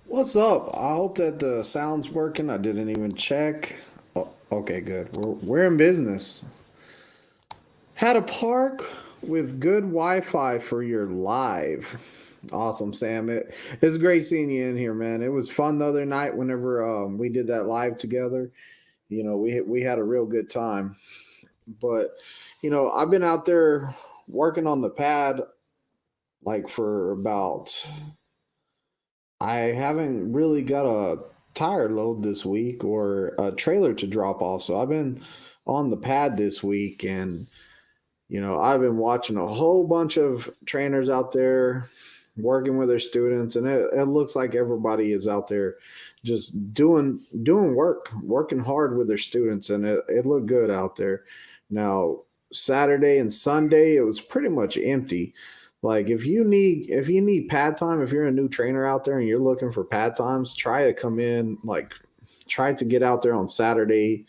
What's up? I hope that the sound's working. I didn't even check. Oh, okay, good. We're in business. Had a park with good Wi-Fi for your live. Awesome, Sam. It's great seeing you in here, man. It was fun the other night whenever we did that live together. We had a real good time. But I've been out there working on the pad like for about I haven't really got a tire load this week or a trailer to drop off. So I've been on the pad this week and I've been watching a whole bunch of trainers out there working with their students and it looks like everybody is out there just doing work, working hard with their students and it looked good out there. Now, Saturday and Sunday it was pretty much empty. Like if you need pad time, if you're a new trainer out there and you're looking for pad times, try to come in like try to get out there on Saturday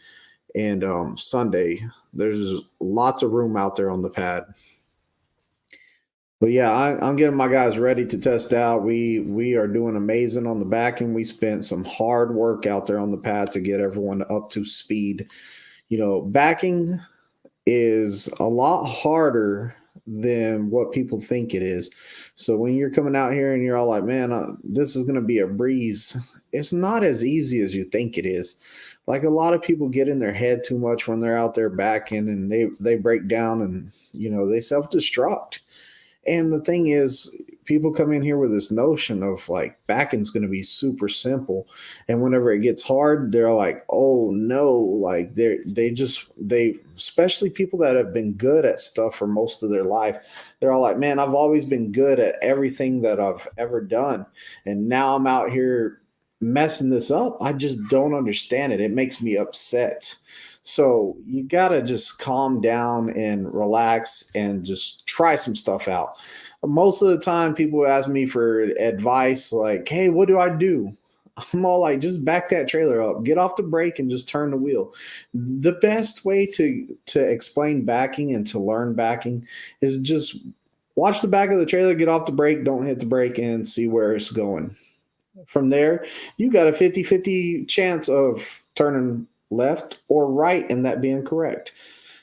and Sunday. There's lots of room out there on the pad. But yeah, I'm getting my guys ready to test out. We are doing amazing on the back end. We spent some hard work out there on the pad to get everyone up to speed. Backing is a lot harder than what people think it is. So when you're coming out here and you're all like, man, this is going to be a breeze, it's not as easy as you think it is. Like a lot of people get in their head too much when they're out there backing and they break down and they self-destruct. And the thing is, people come in here with this notion of like backing's going to be super simple, and whenever it gets hard, they're like, "Oh no!" Like they especially people that have been good at stuff for most of their life, they're all like, "Man, I've always been good at everything that I've ever done, and now I'm out here messing this up. I just don't understand it. It makes me upset." So you gotta just calm down and relax and just try some stuff out. Most of the time, people ask me for advice like, "Hey, what do I do?" I'm all like, just back that trailer up, get off the brake, and just turn the wheel. The best way to explain backing and to learn backing is just watch the back of the trailer, get off the brake, don't hit the brake, and see where it's going. From there, you got a 50-50 chance of turning left or right and that being correct.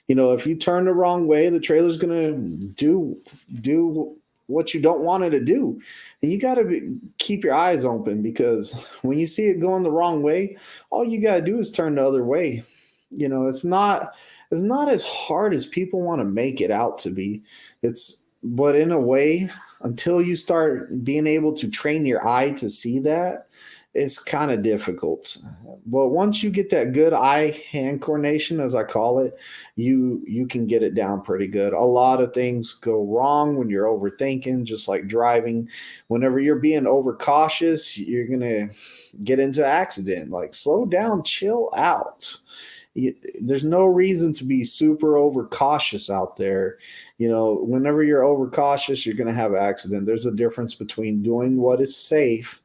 If you turn the wrong way, the trailer's going to do what you don't want it to do. And you got to keep your eyes open because when you see it going the wrong way, all you got to do is turn the other way. It's not as hard as people want to make it out to be. But in a way, until you start being able to train your eye to see that, it's kind of difficult. But once you get that good eye hand coordination, as I call it, you can get it down pretty good. A lot of things go wrong when you're overthinking, just like driving. Whenever you're being overcautious, you're gonna get into accident. Like slow down, chill out. There's no reason to be super overcautious out there. Whenever you're overcautious, you're going to have an accident. There's a difference between doing what is safe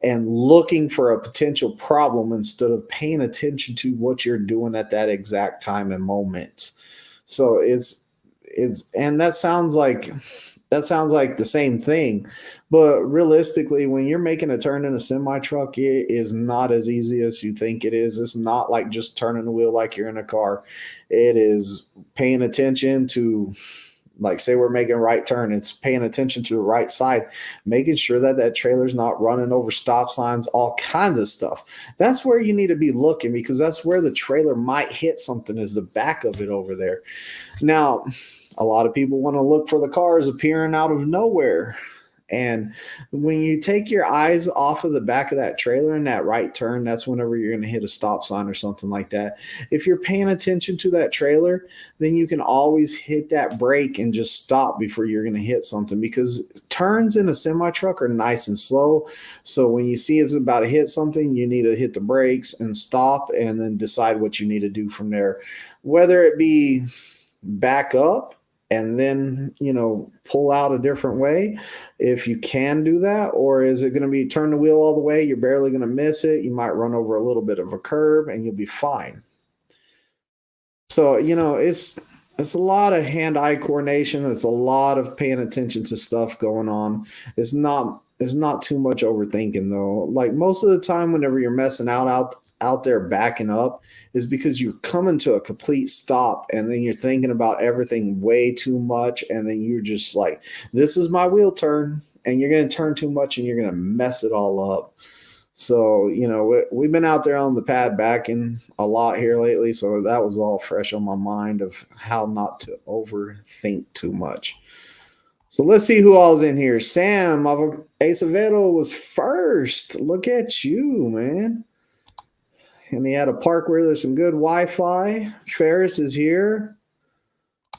and looking for a potential problem instead of paying attention to what you're doing at that exact time and moment. So it's and that sounds like the same thing, but realistically, when you're making a turn in a semi truck, it is not as easy as you think it is. It's not like just turning the wheel like you're in a car. It is paying attention to, like, say we're making a right turn, it's paying attention to the right side, making sure that that trailer's not running over stop signs, all kinds of stuff. That's where you need to be looking because that's where the trailer might hit something, is the back of it over there. Now, a lot of people want to look for the cars appearing out of nowhere. And when you take your eyes off of the back of that trailer in that right turn, that's whenever you're going to hit a stop sign or something like that. If you're paying attention to that trailer, then you can always hit that brake and just stop before you're going to hit something because turns in a semi truck are nice and slow. So when you see it's about to hit something, you need to hit the brakes and stop and then decide what you need to do from there. Whether it be back up and then pull out a different way if you can do that, or is it going to be turn the wheel all the way, you're barely going to miss it, you might run over a little bit of a curb and you'll be fine. So it's It's a lot of hand-eye coordination. It's a lot of paying attention to stuff going on. It's not too much overthinking though. Like most of the time, whenever you're messing out there backing up, is because you're coming to a complete stop, and then you're thinking about everything way too much, and then you're just like, "This is my wheel turn," and you're going to turn too much, and you're going to mess it all up. So, we've been out there on the pad backing a lot here lately. So that was all fresh on my mind of how not to overthink too much. So let's see who all's in here. Sam Acevedo was first. Look at you, man. And he had a park where there's some good Wi-Fi. Ferris is here.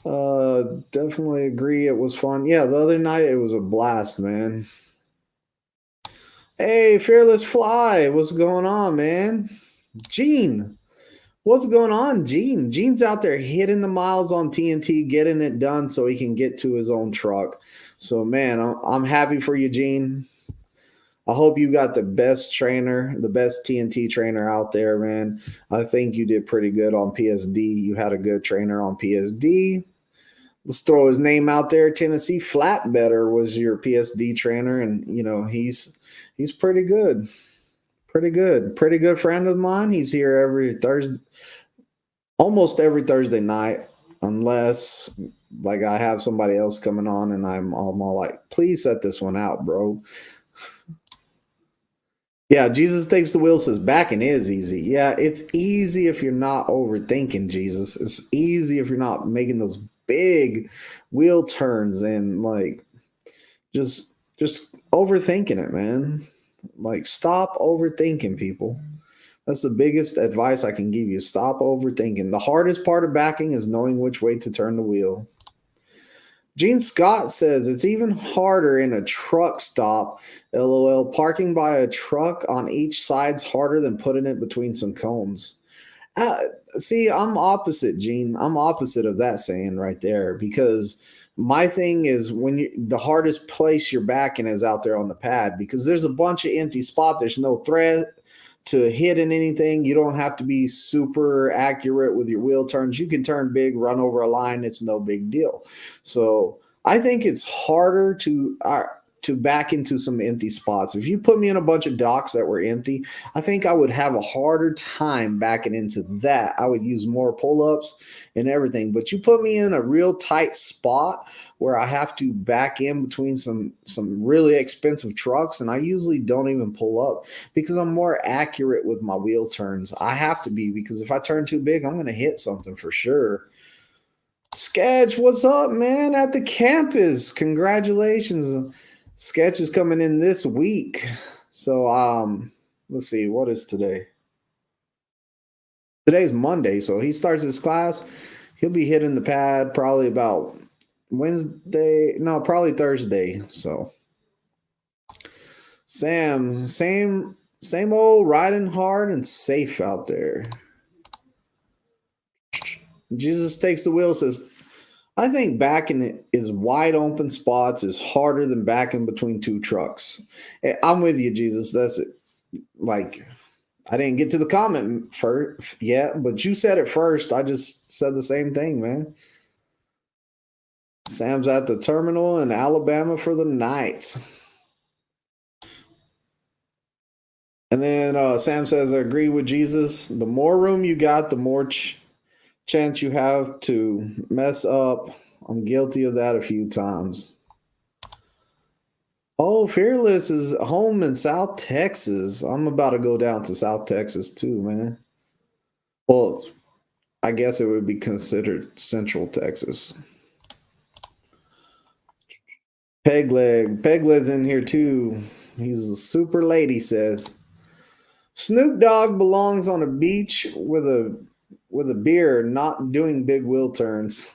Definitely agree. It was fun. Yeah, the other night it was a blast, man. Hey, Fearless Fly, what's going on, man? Gene, what's going on, Gene? Gene's out there hitting the miles on TNT, getting it done so he can get to his own truck. So, man, I'm happy for you, Gene. I hope you got the best trainer, the best TNT trainer out there, man. I think you did pretty good on PSD. You had a good trainer on PSD. Let's throw his name out there. Tennessee Flatbetter was your PSD trainer, and he's pretty good. Pretty good friend of mine. He's here every Thursday, almost every Thursday night, unless like I have somebody else coming on and I'm all like, please set this one out, bro. Yeah, Jesus Takes the Wheel says backing is easy. Yeah, it's easy if you're not overthinking, Jesus. It's easy if you're not making those big wheel turns and like just overthinking it, man. Like, stop overthinking, people. That's the biggest advice I can give you. Stop overthinking. The hardest part of backing is knowing which way to turn the wheel. Gene Scott says it's even harder in a truck stop. LOL. Parking by a truck on each side's harder than putting it between some cones. See, I'm opposite, Gene. I'm opposite of that saying right there, because my thing is the hardest place you're backing is out there on the pad, because there's a bunch of empty spot. There's no threat to hitting anything. You don't have to be super accurate with your wheel turns. You can turn big, run over a line. It's no big deal. So I think it's harder to back into some empty spots. If you put me in a bunch of docks that were empty, I think I would have a harder time backing into that. I would use more pull-ups and everything. But you put me in a real tight spot where I have to back in between some really expensive trucks, and I usually don't even pull up because I'm more accurate with my wheel turns. I have to be, because if I turn too big, I'm going to hit something for sure. Sketch, what's up, man? At the campus. Congratulations. Sketch is coming in this week. So let's see, what is today? Today's Monday, so he starts his class. He'll be hitting the pad probably about probably Thursday. So Sam, same old, riding hard and safe out there. Jesus Takes the Wheel says, I think backing is wide open spots is harder than backing between two trucks. I'm with you, Jesus. That's it. Like, I didn't get to the comment first yet, but you said it first. I just said the same thing, man. Sam's at the terminal in Alabama for the night. And then Sam says, I agree with Jesus. The more room you got, the more chance you have to mess up. I'm guilty of that a few times. Oh, Fearless is home in South Texas. I'm about to go down to South Texas too, man. Well, I guess it would be considered Central Texas. Pegleg's in here too. He's a super lady, says. Snoop Dogg belongs on a beach with a beer, not doing big wheel turns.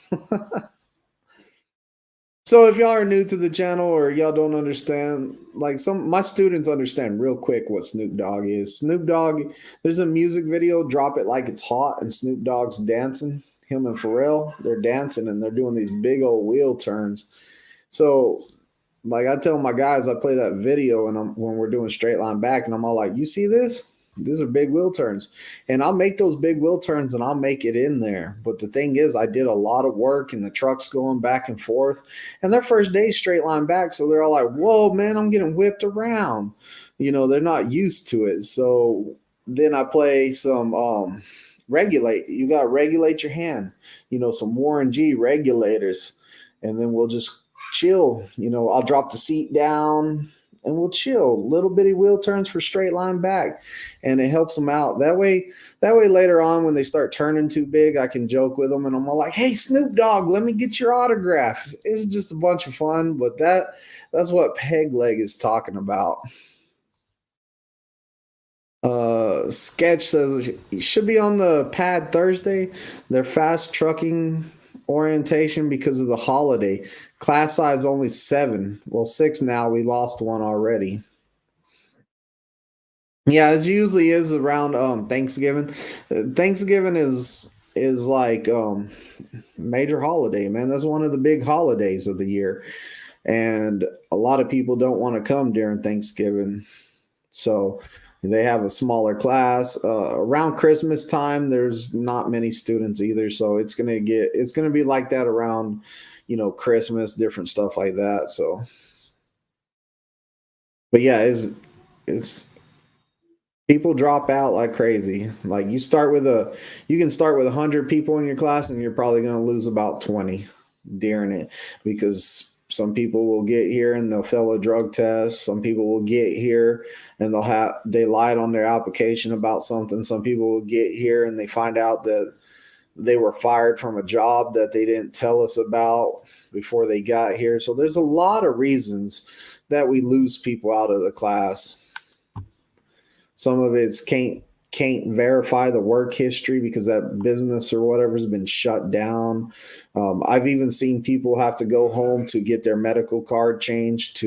So if y'all are new to the channel or y'all don't understand, like my students understand real quick what Snoop Dogg is. Snoop Dogg, there's a music video, Drop It Like It's Hot, and Snoop Dogg's dancing. Him and Pharrell, they're dancing and they're doing these big old wheel turns. So like I tell my guys, I play that video and when we're doing straight line back, and I'm all like, you see this? These are big wheel turns. And I'll make those big wheel turns and I'll make it in there. But the thing is, I did a lot of work and the truck's going back and forth. And their first day straight line back. So they're all like, whoa, man, I'm getting whipped around. They're not used to it. So then I play some regulate. You got to regulate your hand, some Warren G regulators. And then we'll just chill. I'll drop the seat down and we'll chill. Little bitty wheel turns for straight line back, and it helps them out. That way later on when they start turning too big, I can joke with them and I'm all like, hey, Snoop Dogg, let me get your autograph. It's just a bunch of fun, but that's what Peg Leg is talking about. Sketch says you should be on the pad Thursday. They're fast trucking orientation because of the holiday. Class size only 7. Well, 6 now. We lost one already. Yeah, it usually is around Thanksgiving. Thanksgiving is like major holiday, man. That's one of the big holidays of the year. And a lot of people don't want to come during Thanksgiving. So they have a smaller class. Around Christmas time, there's not many students either. So it's gonna be like that around, Christmas, different stuff like that. So, but yeah, it's people drop out like crazy. Like you can start with 100 people in your class, and you're probably gonna lose about 20 during it because some people will get here and they'll fail a drug test. Some people will get here and they lied on their application about something. Some people will get here and they find out that they were fired from a job that they didn't tell us about before they got here. So there's a lot of reasons that we lose people out of the class. Some of it's can't verify the work history because that business or whatever has been shut down. I've even seen people have to go home to get their medical card changed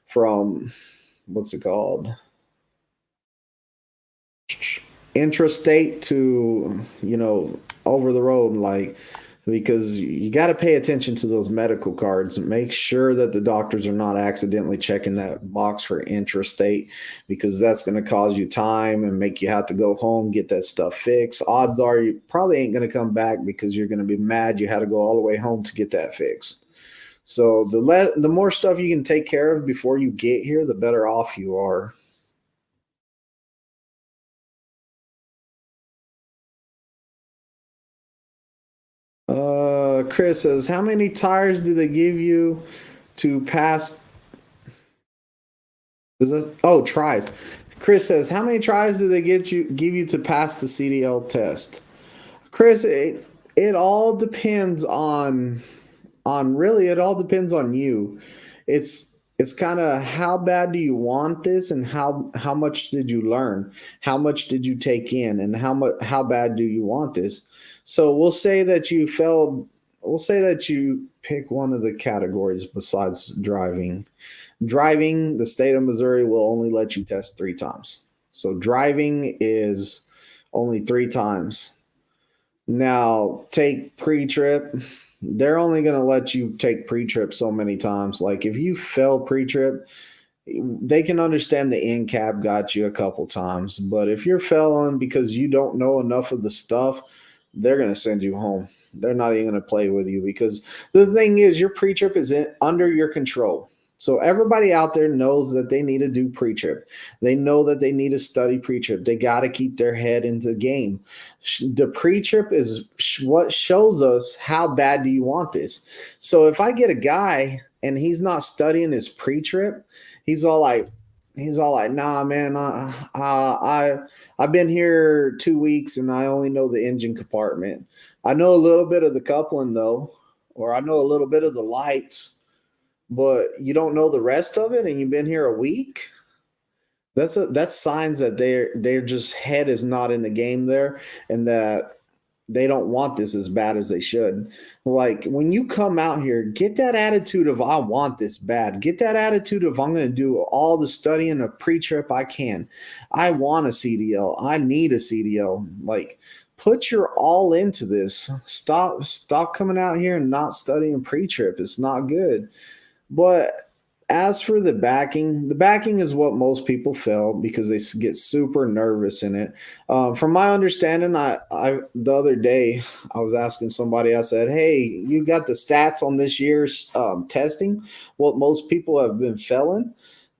from what's it called? Intrastate to, over the road, like, because you got to pay attention to those medical cards and make sure that the doctors are not accidentally checking that box for intrastate, because that's going to cause you time and make you have to go home, get that stuff fixed. Odds are you probably ain't going to come back because you're going to be mad you had to go all the way home to get that fixed. So the more stuff you can take care of before you get here, the better off you are. Chris says, how many tires do they give you to pass? Tries. Chris says, how many tries do they give you to pass the CDL test? Chris, it all depends on it all depends on you. It's kind of how bad do you want this, and how much did you learn? How much did you take in, and how bad do you want this? So we'll say that you failed. We'll say that you pick one of the categories besides driving. Driving, the state of Missouri will only let you test 3 times. So driving is only 3 times. Now, take pre-trip. They're only going to let you take pre-trip so many times. Like if you fail pre-trip, they can understand the NCAP got you a couple times. But if you're failing because you don't know enough of the stuff, they're going to send you home. They're not even going to play with you, because the thing is, your pre-trip is under your control. So everybody out there knows that they need to do pre-trip. They know that they need to study pre-trip. They got to keep their head into the game. The pre-trip is what shows us how bad do you want this. So if I get a guy and he's not studying his pre-trip, he's all like, nah, man, I've been here 2 weeks and I only know the engine compartment. I know a little bit of the coupling though, or I know a little bit of the lights, but you don't know the rest of it and you've been here a week. That's signs that their just head is not in the game there, and that they don't want this as bad as they should. Like when you come out here, get that attitude of I want this bad. Get that attitude of I'm going to do all the studying of pre-trip I can. I want a CDL. I need a CDL. Like put your all into this. Stop coming out here and not studying pre-trip. It's not good. But as for the backing is what most people feel because they get super nervous in it. From my understanding, I the other day I was asking somebody. I said, "Hey, you got the stats on this year's testing? What most people have been failing?"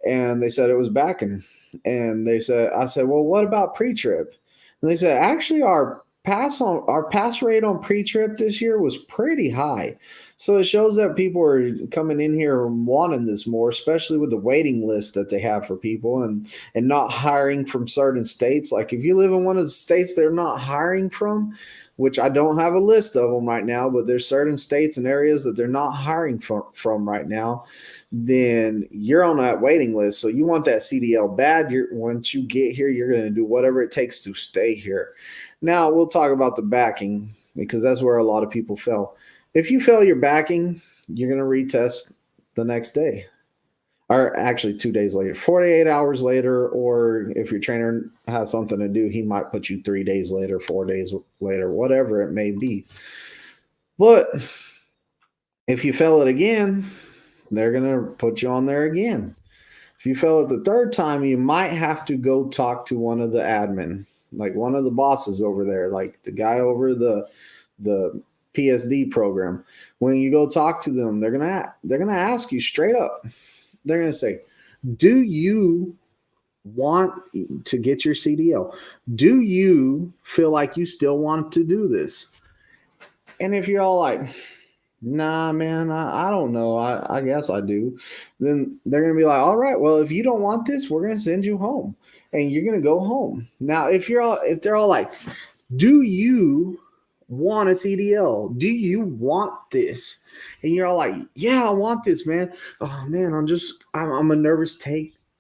And they said it was backing. And I said, "Well, what about pre-trip?" And they said, "Actually, our pass rate on pre-trip this year was pretty high." So it shows that people are coming in here wanting this more, especially with the waiting list that they have for people and not hiring from certain states. Like if you live in one of the states they're not hiring from, which I don't have a list of them right now, but there's certain states and areas that they're not hiring from right now, then you're on that waiting list. So you want that CDL bad. Once you get here, you're going to do whatever it takes to stay here. Now we'll talk about the backing because that's where a lot of people fail. If you fail your backing, you're going to retest the next day, or actually 2 days later, 48 hours later, or if your trainer has something to do, he might put you 3 days later, 4 days later, whatever it may be. But if you fail it again, they're going to put you on there again. If you fail it the third time, you might have to go talk to one of the admin, like one of the bosses over there, like the guy over the PSD program. When you go talk to them, they're gonna ask you straight up. They're gonna say, "Do you want to get your CDL? Do you feel like you still want to do this?" And if you're all like, "Nah, man, I don't know. I guess I do," then they're gonna be like, "All right, well, if you don't want this, we're gonna send you home, and you're gonna go home." Now, if they're all like, "Do you want a CDL? Do you want this?" And you're all like, "Yeah, I want this, man." "Oh man, I'm a nervous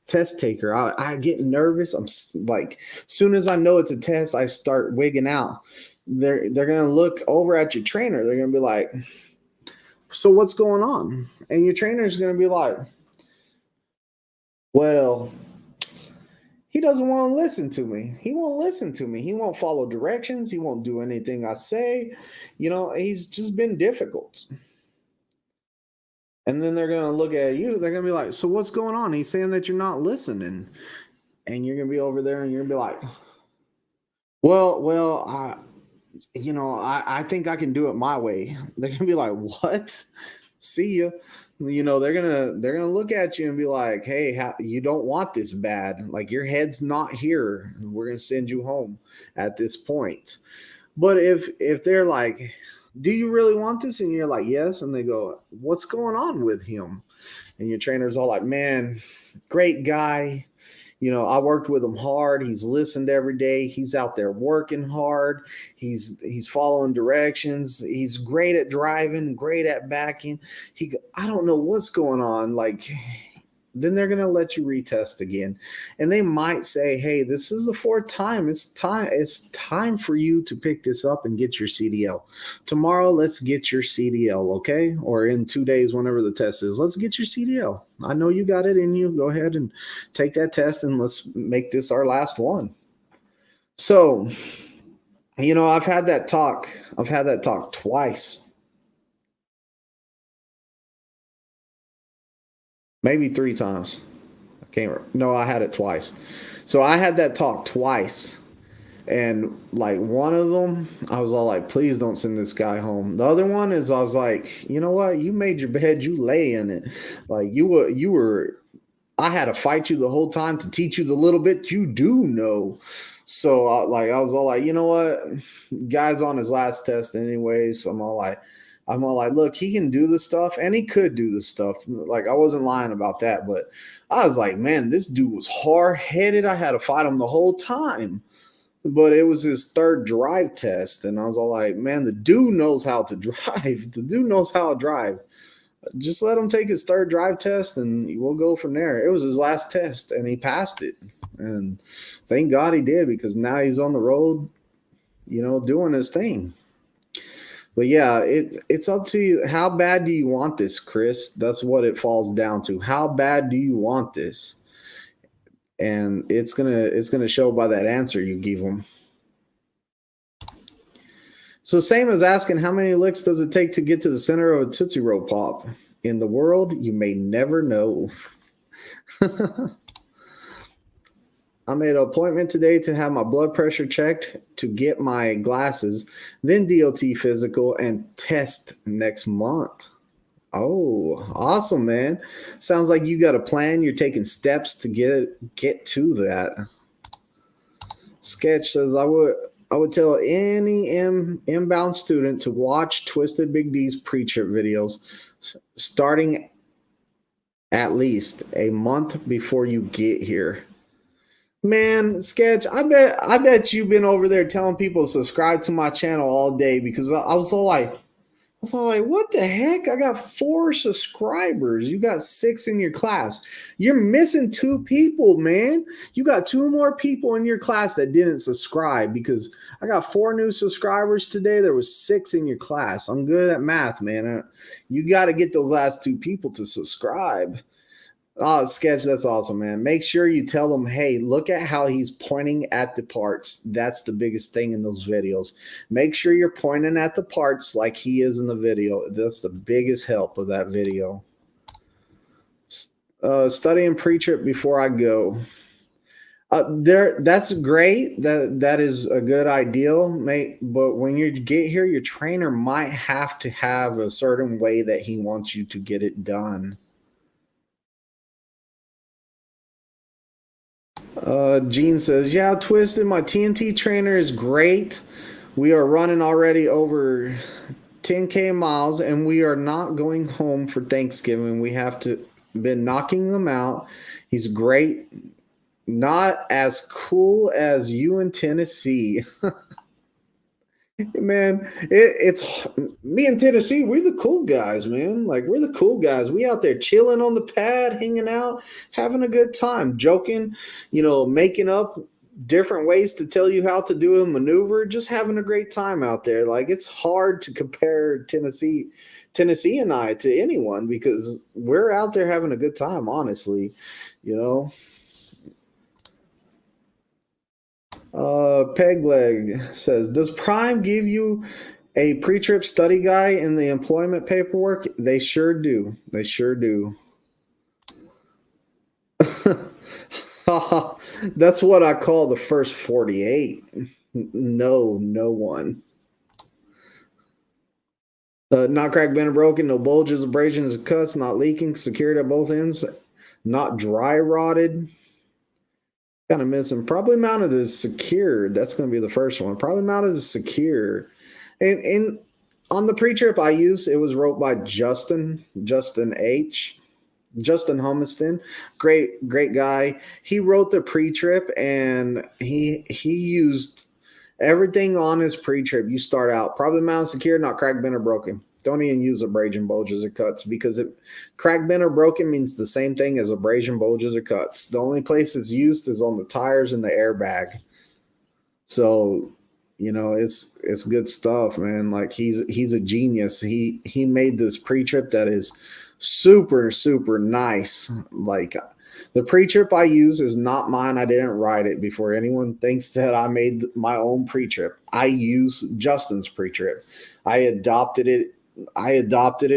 test taker. I get nervous. I'm like, soon as I know it's a test, I start wigging out." They're gonna look over at your trainer. They're gonna be like, "So what's going on?" And your trainer is gonna be like, "Well, he doesn't want to listen to me. He won't listen to me. He won't follow directions. He won't do anything I say. He's just been difficult." And then they're going to look at you. They're going to be like, "So what's going on?" He's saying that you're not listening. And you're going to be over there and you're going to be like, well, I think I can do it my way." They're going to be like, "What? See ya." They're gonna look at you and be like, "Hey, you don't want this bad. Like your head's not here. We're gonna send you home at this point." But if they're like, "Do you really want this?" and you're like, "Yes," and they go, "What's going on with him?" and your trainer's all like, "Man, great guy. I worked with him hard. He's listened every day. He's out there working hard. He's following directions. He's great at driving, great at backing." I don't know what's going on. Like, then they're going to let you retest again. And they might say, "Hey, this is the fourth time. It's time for you to pick this up and get your CDL. Tomorrow, let's get your CDL, okay? Or in 2 days, whenever the test is, let's get your CDL. I know you got it in you. Go ahead and take that test and let's make this our last one." So, I've had that talk. I've had that talk twice. Maybe 3 times. I had it twice. So I had that talk twice. And like one of them, I was all like, "Please don't send this guy home." The other one is I was like, "You know what? You made your bed, you lay in it. Like I had to fight you the whole time to teach you the little bit you do know." So I was all like, "You know what? Guy's on his last test anyway." So I'm all like, "Look, he can do the stuff," and he could do the stuff. Like I wasn't lying about that, but I was like, "Man, this dude was hard-headed. I had to fight him the whole time." But it was his third drive test, and I was all like, "Man, the dude knows how to drive. The dude knows how to drive. Just let him take his third drive test, and we'll go from there." It was his last test, and he passed it. And thank God he did, because now he's on the road, doing his thing. But yeah, it's up to you. How bad do you want this, Chris? That's what it falls down to. How bad do you want this? And it's gonna show by that answer you give them. So same as asking how many licks does it take to get to the center of a Tootsie Roll Pop? in the world you may never know. I made an appointment today to have my blood pressure checked, to get my glasses, then DOT physical and test next month. Oh, awesome, man. Sounds like you got a plan. You're taking steps to get to that. Sketch says, I would tell any inbound student to watch Twizted Big D's pre-trip videos starting at least a month before you get here. Man, Sketch, I bet you've been over there telling people to subscribe to my channel all day, because I was all like, what the heck? I got 4 subscribers. You got 6 in your class. You're missing 2 people, man. You got 2 more people in your class that didn't subscribe, because I got 4 new subscribers today. There was 6 in your class. I'm good at math, man. You got to get those last 2 people to subscribe. Oh, Sketch, that's awesome, man. Make sure you tell them, hey, look at how he's pointing at the parts. That's the biggest thing in those videos. Make sure you're pointing at the parts like he is in the video. That's the biggest help of that video. Studying pre-trip before I go. That's great. That is a good ideal, mate. But when you get here, your trainer might have to have a certain way that he wants you to get it done. Gene says, yeah, Twizted, my TNT trainer is great. We are running already over 10K miles, and we are not going home for Thanksgiving. We have to been knocking them out. He's great. Not as cool as you in Tennessee. Man, it's me in Tennessee. We're the cool guys, man. Like, we're the cool guys. We out there chilling on the pad, hanging out, having a good time, joking, making up different ways to tell you how to do a maneuver, just having a great time out there. Like, it's hard to compare Tennessee and I to anyone, because we're out there having a good time, honestly, Pegleg says, does Prime give you a pre-trip study guide in the employment paperwork? They sure do. They sure do. That's what I call the first 48. No one. Not cracked, bent, or broken. No bulges, abrasions, or cuts. Not leaking. Secured at both ends. Not dry rotted. Kind of missing. Probably mounted as secured. That's going to be the first one. Probably mounted as secure. And on the pre-trip I used, it was wrote by Justin Humiston. Great guy. He wrote the pre-trip, and he used everything on his pre-trip. You start out probably mounted secure, not cracked, bent, or broken. Don't even use abrasion, bulges, or cuts, because cracked, bent, or broken means the same thing as abrasion, bulges, or cuts. The only place it's used is on the tires and the airbag. So, it's good stuff, man. Like, he's a genius. He made this pre-trip that is super, super nice. Like, the pre-trip I use is not mine. I didn't write it. Before anyone thinks that I made my own pre-trip, I use Justin's pre-trip. I adopted it,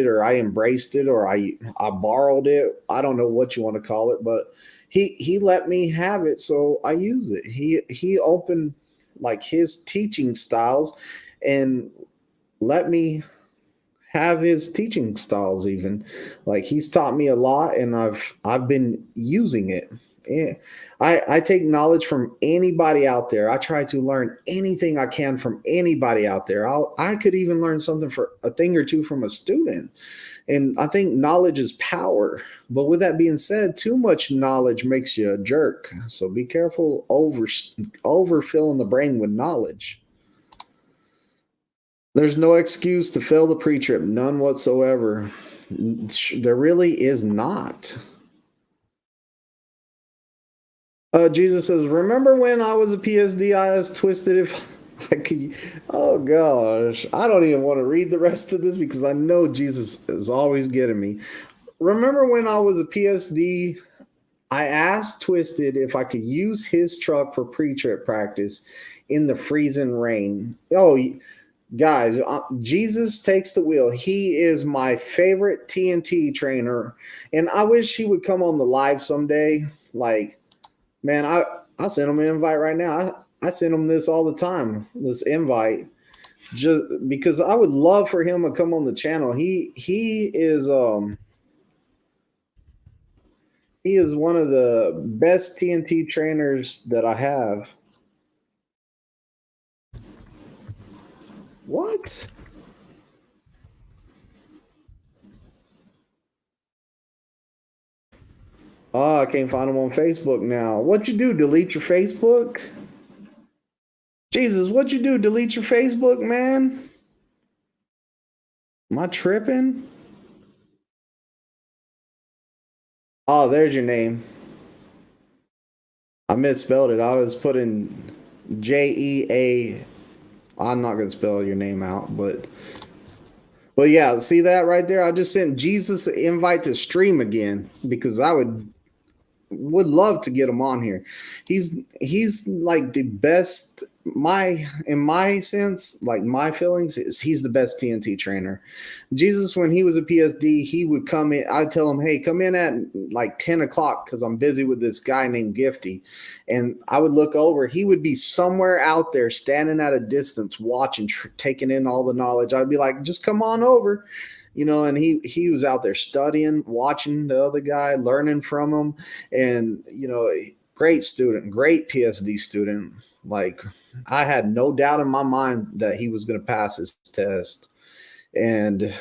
or I embraced it, or I borrowed it. I don't know what you want to call it, but he let me have it, so I use it. He opened like his teaching styles and let me have his teaching styles. Even like, he's taught me a lot, and I've been using it. Yeah. I take knowledge from anybody out there. I try to learn anything I can from anybody out there. I could even learn something for a thing or two from a student. And I think knowledge is power. But with that being said, too much knowledge makes you a jerk. So be careful overfilling the brain with knowledge. There's no excuse to fail the pre-trip. None whatsoever. There really is not. Jesus says, remember when I was a PSD, I was Twizted if I could. Oh, gosh. I don't even want to read the rest of this, because I know Jesus is always getting me. Remember when I was a PSD, I asked Twizted if I could use his truck for pre-trip practice in the freezing rain. Oh, Guys, Jesus takes the wheel. He is my favorite TNT trainer, and I wish he would come on the live someday. Like, man, I send him an invite right now. I send him this all the time. This invite, just because I would love for him to come on the channel. He is one of the best TNT trainers that I have. What? Oh, I can't find him on Facebook now. What you do? Delete your Facebook? Jesus, what you do? Delete your Facebook, man? Am I tripping? Oh, there's your name. I misspelled it. I was putting JEA. I'm not gonna spell your name out, but yeah, see that right there? I just sent Jesus an invite to stream again because I would love to get him on here. He's like the best. In my sense, like my feelings, is he's the best TNT trainer. Jesus, when he was a PSD, he would come in. I'd tell him, "Hey, come in at like 10 o'clock because I'm busy with this guy named Gifty," and I would look over. He would be somewhere out there, standing at a distance, watching, taking in all the knowledge. I'd be like, "Just come on over." And he was out there studying, watching the other guy, learning from him, and great student, great PSD student. Like, I had no doubt in my mind that he was going to pass his test, and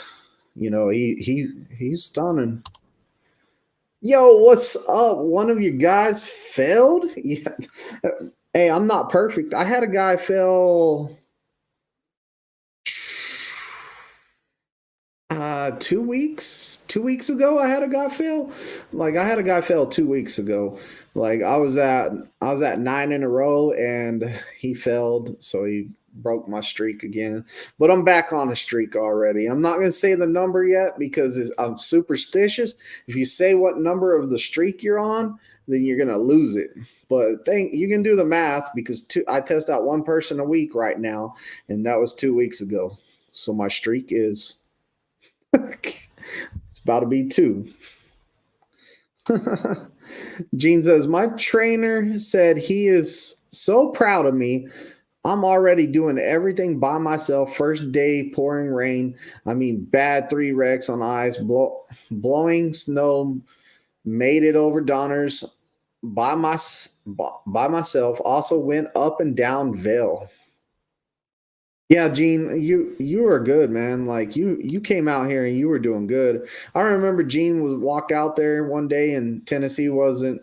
he's stunning. Yo, what's up? One of you guys failed? Yeah. Hey, I'm not perfect. I had a guy fail 2 weeks ago. I had a guy fail. Like, I had a guy fail 2 weeks ago. Like, I was at 9 in a row, and he failed, so he broke my streak again. But I'm back on a streak already. I'm not going to say the number yet because I'm superstitious. If you say what number of the streak you're on, then you're going to lose it. But you can do the math because I test out one person a week right now, and that was 2 weeks ago. So my streak is it's about to be 2. Gene says, my trainer said he is so proud of me. I'm already doing everything by myself. First day, pouring rain. I mean, bad 3 wrecks on ice, blowing snow, made it over Donners by myself. Also went up and down Vail. Yeah, Gene, you were good, man. Like, you came out here and you were doing good. I remember Gene walked out there one day and Tennessee wasn't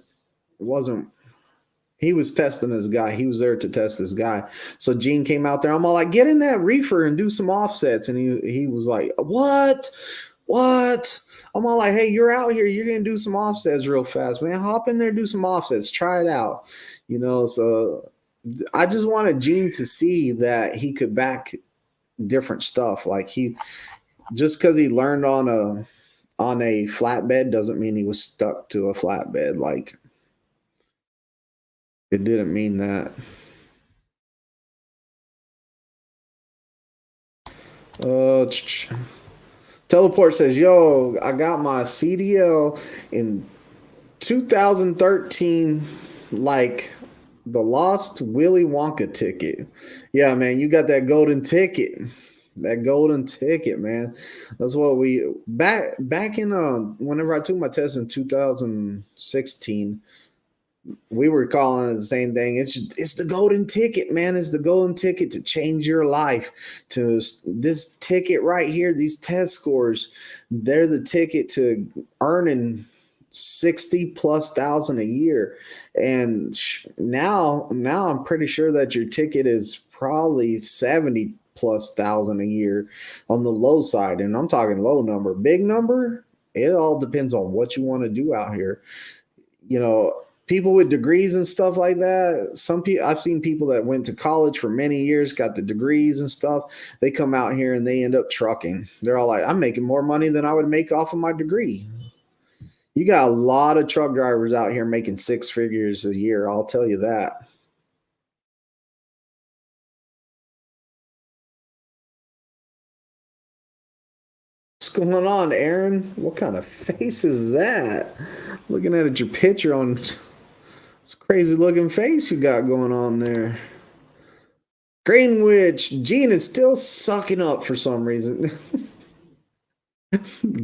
he was testing this guy. He was there to test this guy. So Gene came out there. I'm all like, get in that reefer and do some offsets. And he was like, what? What? I'm all like, hey, you're out here. You're gonna do some offsets real fast, man. Hop in there, do some offsets, try it out. So I just wanted Gene to see that he could back different stuff. Like, he just because he learned on a flatbed doesn't mean he was stuck to a flatbed. Like, it didn't mean that. Teleport says, yo, I got my CDL in 2013, like the lost Willy Wonka ticket. Yeah, man, you got that golden ticket. That golden ticket, man. That's what we back in whenever I took my test in 2016, we were calling it the same thing. It's the golden ticket, man. It's the golden ticket to change your life. To this ticket right here, these test scores, they're the ticket to earning 60 plus thousand a year. And now I'm pretty sure that your ticket is probably 70 plus thousand a year on the low side. And I'm talking low number. Big number, it all depends on what you want to do out here. People with degrees and stuff like that. I've seen people that went to college for many years, got the degrees and stuff. They come out here and they end up trucking. They're all like, I'm making more money than I would make off of my degree. You got a lot of truck drivers out here making 6 figures a year. I'll tell you that. going on, Aaron? What kind of face is that? Looking at your picture on this crazy looking face you got going on there. Greenwich, Gene is still sucking up for some reason.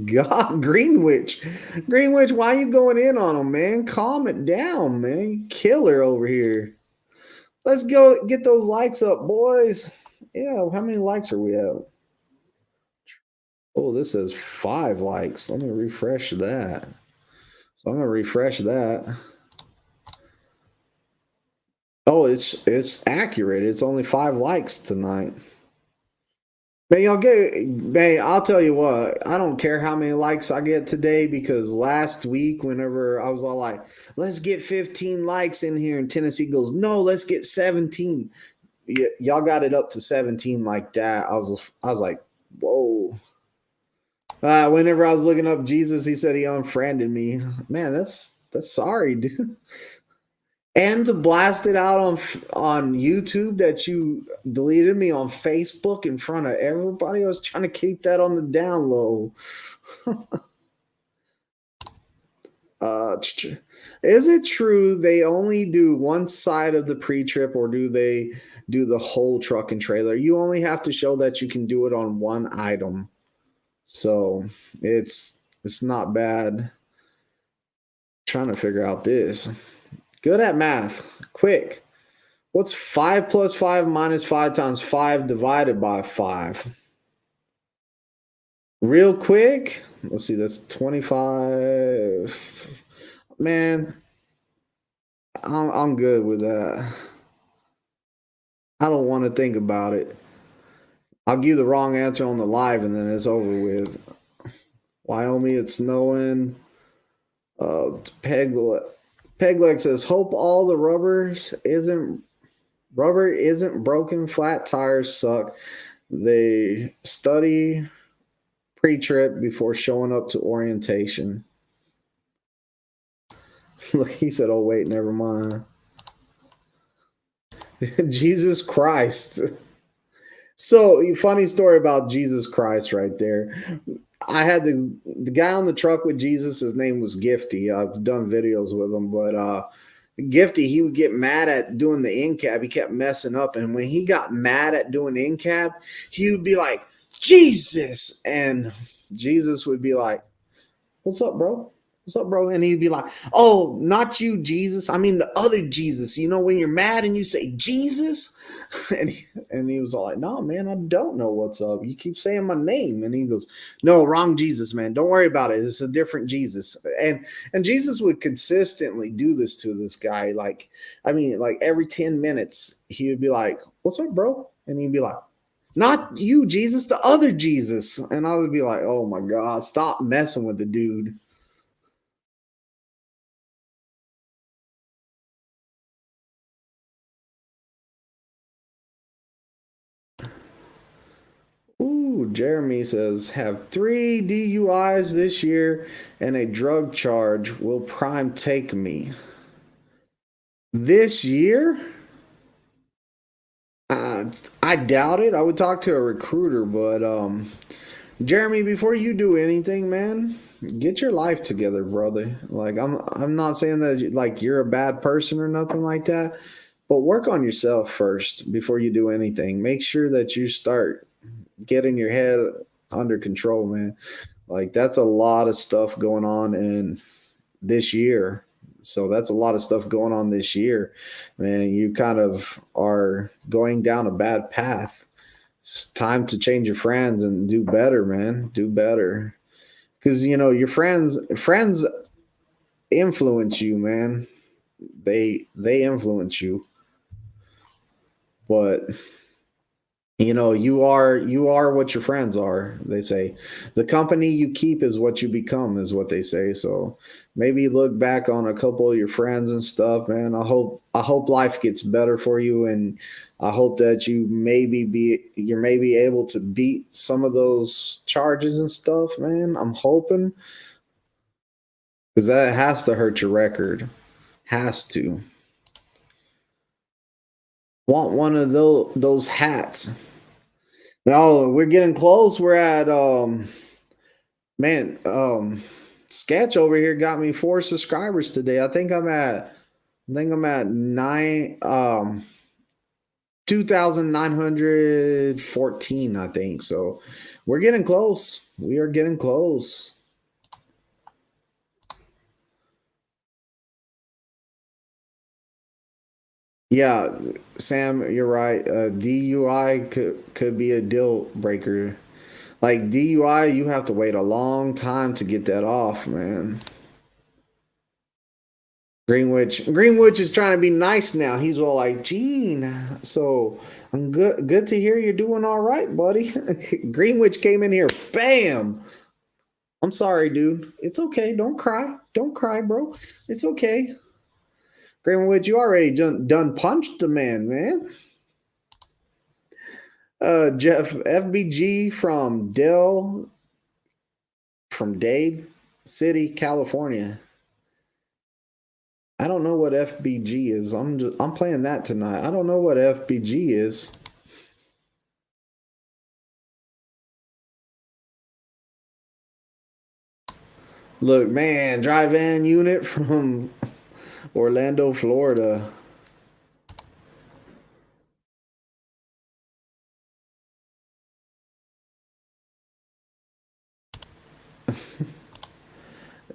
God, Greenwich, why you going in on him, man? Calm it down, man. Killer over here. Let's go get those likes up, boys. Yeah, how many likes are we at? Oh, this says 5 likes. Let me refresh that. So I'm gonna refresh that. Oh, it's accurate. It's only 5 likes tonight. Man, I'll tell you what, I don't care how many likes I get today, because last week, whenever I was all like, let's get 15 likes in here, and Tennessee goes, no, let's get 17. Y'all got it up to 17 like that. I was like, whoa. Whenever I was looking up Jesus, he said he unfriended me. Man, that's sorry, dude. And to blast it out on YouTube that you deleted me on Facebook in front of everybody. I was trying to keep that on the down low. Is it true they only do one side of the pre-trip, or do they do the whole truck and trailer? You only have to show that you can do it on one item. So it's not bad. Trying to figure out this. Good at math. Quick. What's 5 plus 5 minus 5 times 5 divided by 5? Real quick. Let's see. That's 25. Man, I'm good with that. I don't want to think about it. I'll give you the wrong answer on the live, and then it's over with. Wyoming, it's snowing. Pegleg says, hope all the rubber isn't broken. Flat tires suck. They study pre-trip before showing up to orientation. Look, he said, oh wait, never mind. Jesus Christ. So, funny story about Jesus Christ right there. I had the guy on the truck with Jesus. His name was Gifty. I've done videos with him, but Gifty, he would get mad at doing the in cab. He kept messing up, and when he got mad at doing in cab, he would be like, Jesus, and Jesus would be like, what's up, bro? What's up, bro? And he'd be like, oh, not you, Jesus. I mean the other Jesus. You know, when you're mad and you say Jesus? And he was all like, no, man, I don't know what's up. You keep saying my name. And he goes, no, wrong Jesus, man. Don't worry about it. It's a different Jesus. And Jesus would consistently do this to this guy. Like, I mean, like every 10 minutes, he would be like, what's up, bro? And he'd be like, not you, Jesus, the other Jesus. And I would be like, oh my God, stop messing with the dude. Ooh, Jeremy says, have 3 DUIs this year and a drug charge. Will Prime take me? This year? I doubt it. I would talk to a recruiter, but Jeremy, before you do anything, man, get your life together, brother. Like I'm not saying that like you're a bad person or nothing like that, but work on yourself first before you do anything. Make sure that you start getting your head under control, man. Like that's a lot of stuff going on in this year. So that's a lot of stuff going on this year, man. You kind of are going down a bad path. It's time to change your friends and do better, man. Do better. Because you know, your friends influence you, man. They influence you. But you know, you are what your friends are, they say. The company you keep is what you become, is what they say. So maybe look back on a couple of your friends and stuff, man. I hope life gets better for you, and I hope that you're maybe able to beat some of those charges and stuff, man. I'm hoping, because that has to hurt your record. Has to. Want one of those hats. No, we're getting close. We're at Man, Sketch over here got me 4 subscribers today. I think I'm at 2,914, I think. So we're getting close. We are getting close. Yeah, Sam, you're right. DUI could be a deal breaker. Like DUI, you have to wait a long time to get that off, man. Greenwich is trying to be nice now. He's all like, Gene, so I'm good to hear you're doing all right, buddy. Greenwich came in here, bam. I'm sorry, dude. It's okay. Don't cry. Don't cry, bro. It's okay. Greenwich, you already done punched the man. Jeff FBG from Dade City, California. I don't know what FBG is. I'm playing that tonight. I don't know what FBG is. Look, man, drive-in unit from Orlando, Florida.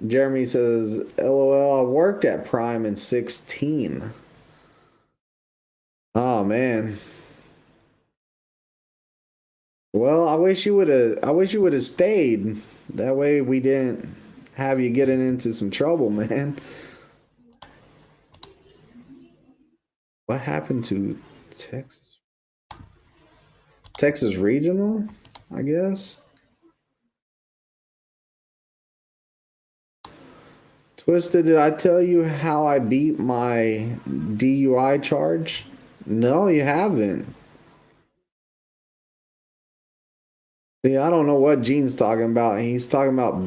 Jeremy says, LOL, I worked at Prime in 16. Oh man. Well, I wish you would have stayed. That way we didn't have you getting into some trouble, man. What happened to Texas? Texas Regional, I guess. Twisted, did I tell you how I beat my DUI charge? No, you haven't. See, I don't know what Gene's talking about. He's talking about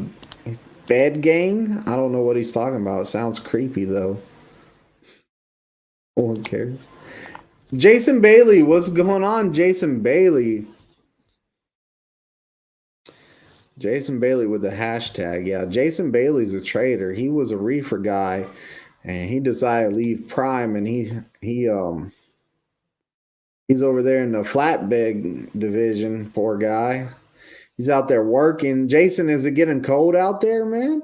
bed gang. I don't know what he's talking about. It sounds creepy though. No one cares. Jason Bailey, what's going on, Jason Bailey? Jason Bailey with the hashtag. Yeah, Jason Bailey's a traitor. He was a reefer guy, and he decided to leave Prime, and he's over there in the flatbed division. Poor guy. He's out there working. Jason, is it getting cold out there, man?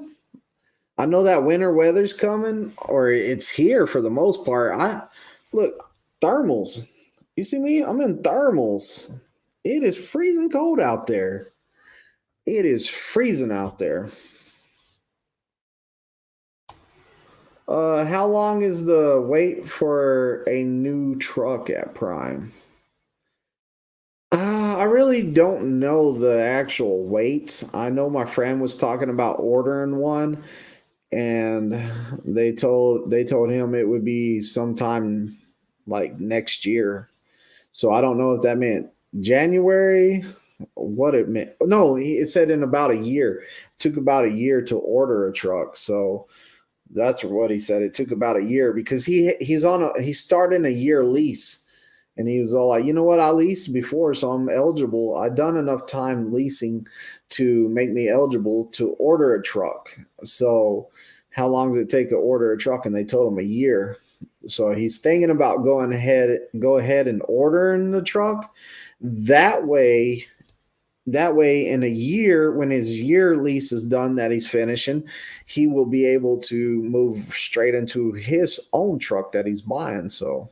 I know that winter weather's coming, or it's here for the most part. I look thermals. You see me? I'm in thermals. It is freezing cold out there. It is freezing out there. How long is the wait for a new truck at Prime? I really don't know the actual wait. I know my friend was talking about ordering one, and they told him it would be sometime like next year. So I don't know if that meant January, what it meant. No, it said in about a year. It took about a year to order a truck. So that's what he said. It took about a year because he's starting a year lease. And he was all like, you know what? I leased before, so I'm eligible. I've done enough time leasing to make me eligible to order a truck. So how long does it take to order a truck? And they told him a year. So he's thinking about go ahead and ordering the truck. That way in a year, when his year lease is done that he's finishing, he will be able to move straight into his own truck that he's buying. So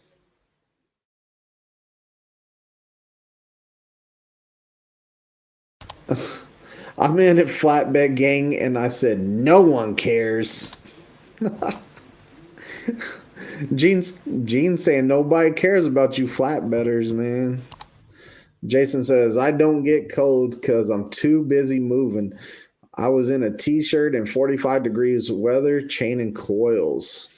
I'm in at flatbed gang, and I said no one cares. Gene's saying nobody cares about you flatbedders, man. Jason says I don't get cold because I'm too busy moving. I was in a t-shirt in 45 degrees weather, chaining coils.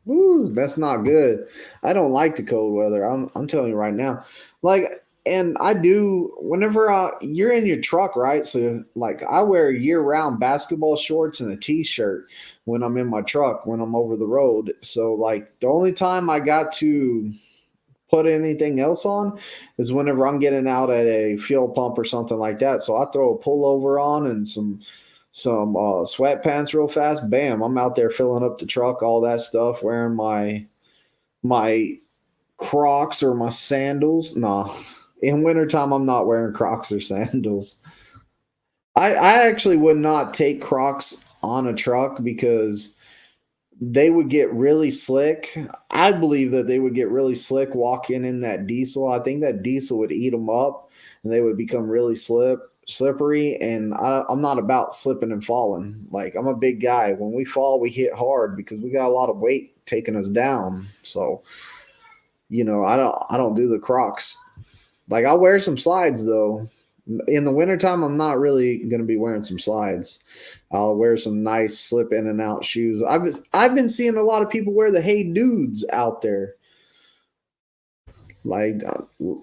Woo, that's not good. I don't like the cold weather. I'm telling you right now. Like, and I do whenever you're in your truck, right? So like I wear year-round basketball shorts and a t-shirt when I'm in my truck when I'm over the road. So like the only time I got to put anything else on is whenever I'm getting out at a fuel pump or something like that. So I throw a pullover on and some sweatpants real fast. Bam, I'm out there filling up the truck, all that stuff, wearing my Crocs or my sandals. Nah, in wintertime, I'm not wearing Crocs or sandals. I actually would not take Crocs on a truck because they would get really slick. I believe that they would get really slick walking in that diesel. I think that diesel would eat them up and they would become really slippery. And I'm not about slipping and falling. Like, I'm a big guy. When we fall, we hit hard because we got a lot of weight taking us down. So, I don't do the Crocs. Like, I'll wear some slides though. In the wintertime, I'm not really going to be wearing some slides. I'll wear some nice slip in and out shoes. I've been seeing a lot of people wear the Hey Dudes out there. Like,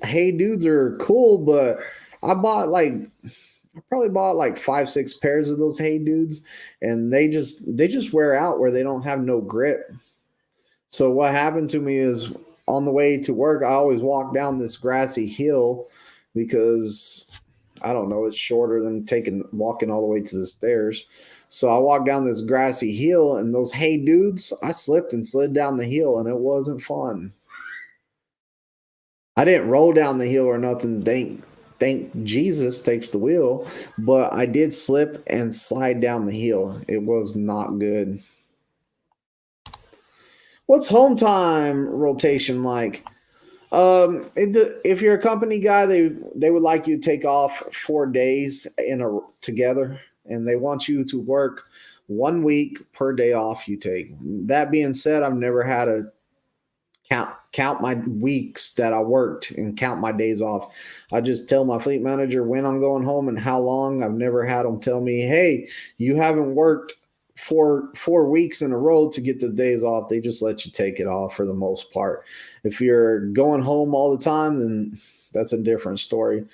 Hey Dudes are cool, but I probably bought like 5-6 pairs of those Hey Dudes, and they just wear out where they don't have no grip. So what happened to me is, on the way to work, I always walk down this grassy hill because I don't know, it's shorter than walking all the way to the stairs. So I walked down this grassy hill, and those Hey Dudes, I slipped and slid down the hill, and it wasn't fun. I didn't roll down the hill or nothing. Thank Jesus takes the wheel, but I did slip and slide down the hill. It was not good. What's home time rotation like? If you're a company guy, they would like you to take off 4 days together, and they want you to work 1 week per day off you take. That being said, I've never had to count my weeks that I worked and count my days off. I just tell my fleet manager when I'm going home and how long. I've never had them tell me, hey, you haven't worked 4 weeks in a row to get the days off. They just let you take it off for the most part. If you're going home all the time, then that's a different story.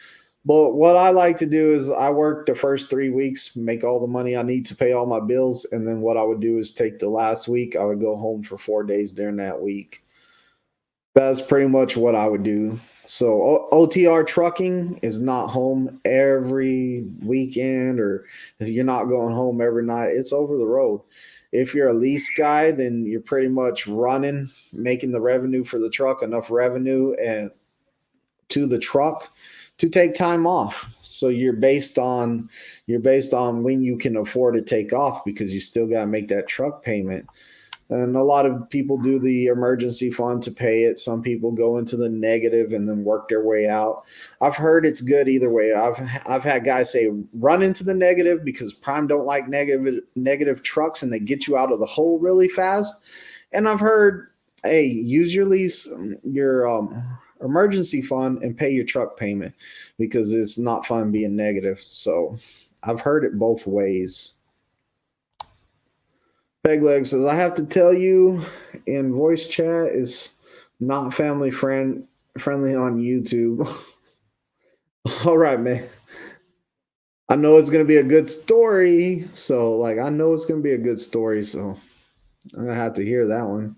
But what I like to do is I work the first 3 weeks, make all the money I need to pay all my bills, and then what I would do is take the last week. I would go home for 4 days during that week. That's pretty much what I would do. So OTR trucking is not home every weekend, or you're not going home every night. It's over the road. If you're a lease guy, then you're pretty much running, making the revenue for the truck, enough revenue and to the truck to take time off. So you're based on when you can afford to take off, because you still got to make that truck payment. And a lot of people do the emergency fund to pay it. Some people go into the negative and then work their way out. I've heard it's good either way. I've had guys say run into the negative because Prime don't like negative trucks, and they get you out of the hole really fast. And I've heard, hey, use your lease, your emergency fund, and pay your truck payment, because it's not fun being negative. So I've heard it both ways. Pegleg says, I have to tell you, in voice chat is not family friendly on YouTube. All right, man. I know it's going to be a good story. So, I know it's going to be a good story. So, I'm going to have to hear that one.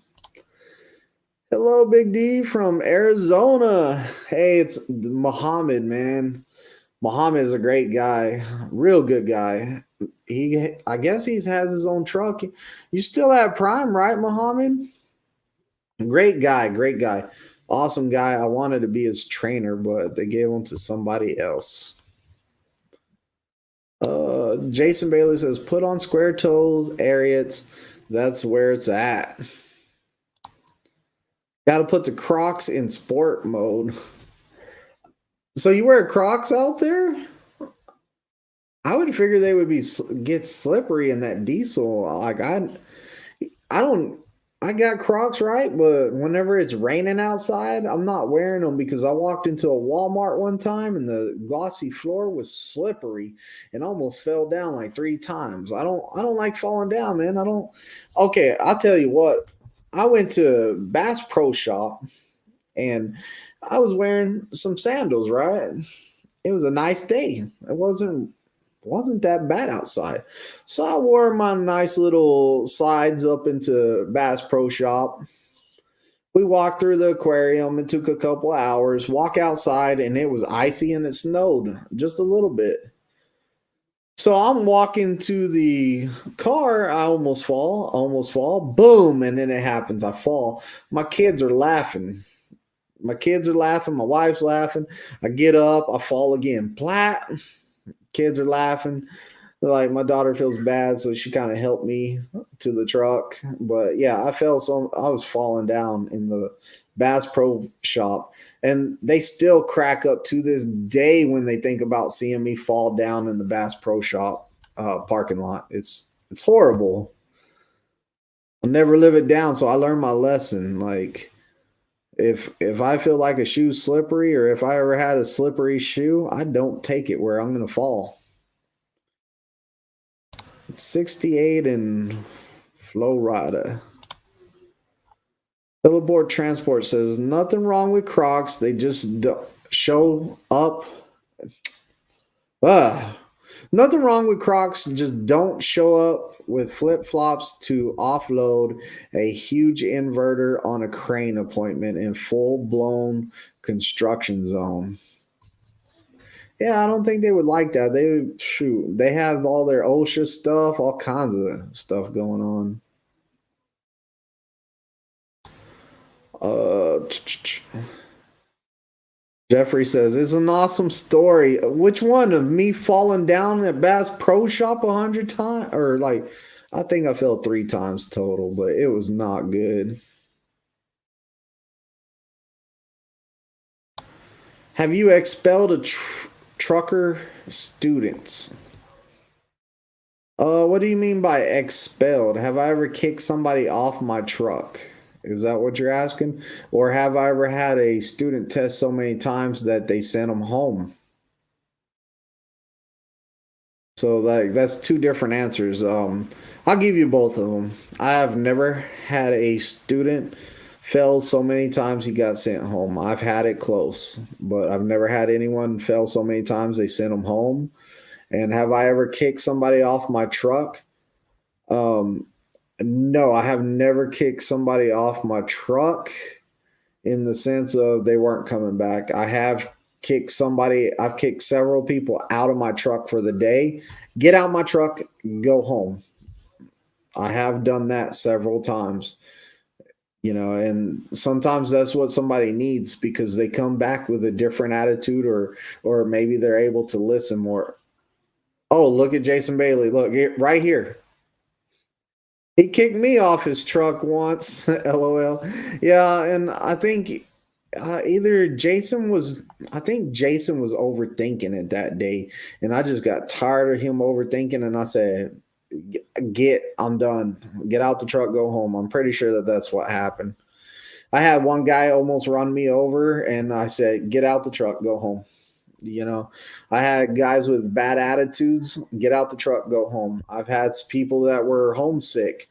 Hello, Big D from Arizona. Hey, it's Muhammad, man. Muhammad is a great guy, real good guy. I guess he has his own truck. You still have Prime, right, Muhammad? Great guy, awesome guy. I wanted to be his trainer, but they gave him to somebody else. Jason Bailey says, put on square toes, Ariats. That's where it's at. Got to put the Crocs in sport mode. So you wear Crocs out there? I would figure they would get slippery in that diesel. I got Crocs, right? But whenever it's raining outside, I'm not wearing them, because I walked into a Walmart one time and the glossy floor was slippery and almost fell down like 3 times. I don't like falling down, man. Okay, I'll tell you what. I went to Bass Pro Shop and I was wearing some sandals, right? It was a nice day. It wasn't that bad outside. So I wore my nice little slides up into Bass Pro Shop. We walked through the aquarium. It took a couple hours. Walk outside, and it was icy and it snowed just a little bit. So I'm walking to the car. I almost fall. Almost fall. Boom, and then it happens. I fall. My kids are laughing. My kids are laughing. My wife's laughing. I get up. I fall again. Plat. Kids are laughing. Like my daughter feels bad, so she kind of helped me to the truck. But yeah, I fell. So I was falling down in the Bass Pro Shop, and they still crack up to this day when they think about seeing me fall down in the Bass Pro Shop parking lot. It's horrible. I'll never live it down. So I learned my lesson. Like if I feel like a shoe's slippery, or if I ever had a slippery shoe, I don't take it where I'm gonna fall. It's 68 in Florida. Billboard Transport says nothing wrong with Crocs. They just show up. Nothing wrong with Crocs. Just don't show up with flip flops to offload a huge inverter on a crane appointment in full blown construction zone. Yeah, I don't think they would like that. They would shoot. They have all their OSHA stuff, all kinds of stuff going on. Jeffrey says it's an awesome story. Which one of me falling down at Bass Pro Shop 100 times, or like I think I fell 3 times total, but it was not good. Have you expelled a trucker students? What do you mean by expelled? Have I ever kicked somebody off my truck? Is that what you're asking? Or have I ever had a student test so many times that they sent them home? So that's 2 different answers. I'll give you both of them. I have never had a student fail so many times he got sent home. I've had it close, but I've never had anyone fail so many times they sent them home. And have I ever kicked somebody off my truck? No, I have never kicked somebody off my truck in the sense of they weren't coming back. I've kicked several people out of my truck for the day. Get out my truck, go home. I have done that several times. And sometimes that's what somebody needs because they come back with a different attitude, or maybe they're able to listen more. Oh, look at Jason Bailey. Look, right here. He kicked me off his truck once. LOL. Yeah, and I think Jason was overthinking it that day, and I just got tired of him overthinking, and I said, I'm done. Get out the truck, go home. I'm pretty sure that's what happened. I had one guy almost run me over, and I said, get out the truck, go home. I had guys with bad attitudes. Get out the truck, go home. I've had people that were homesick.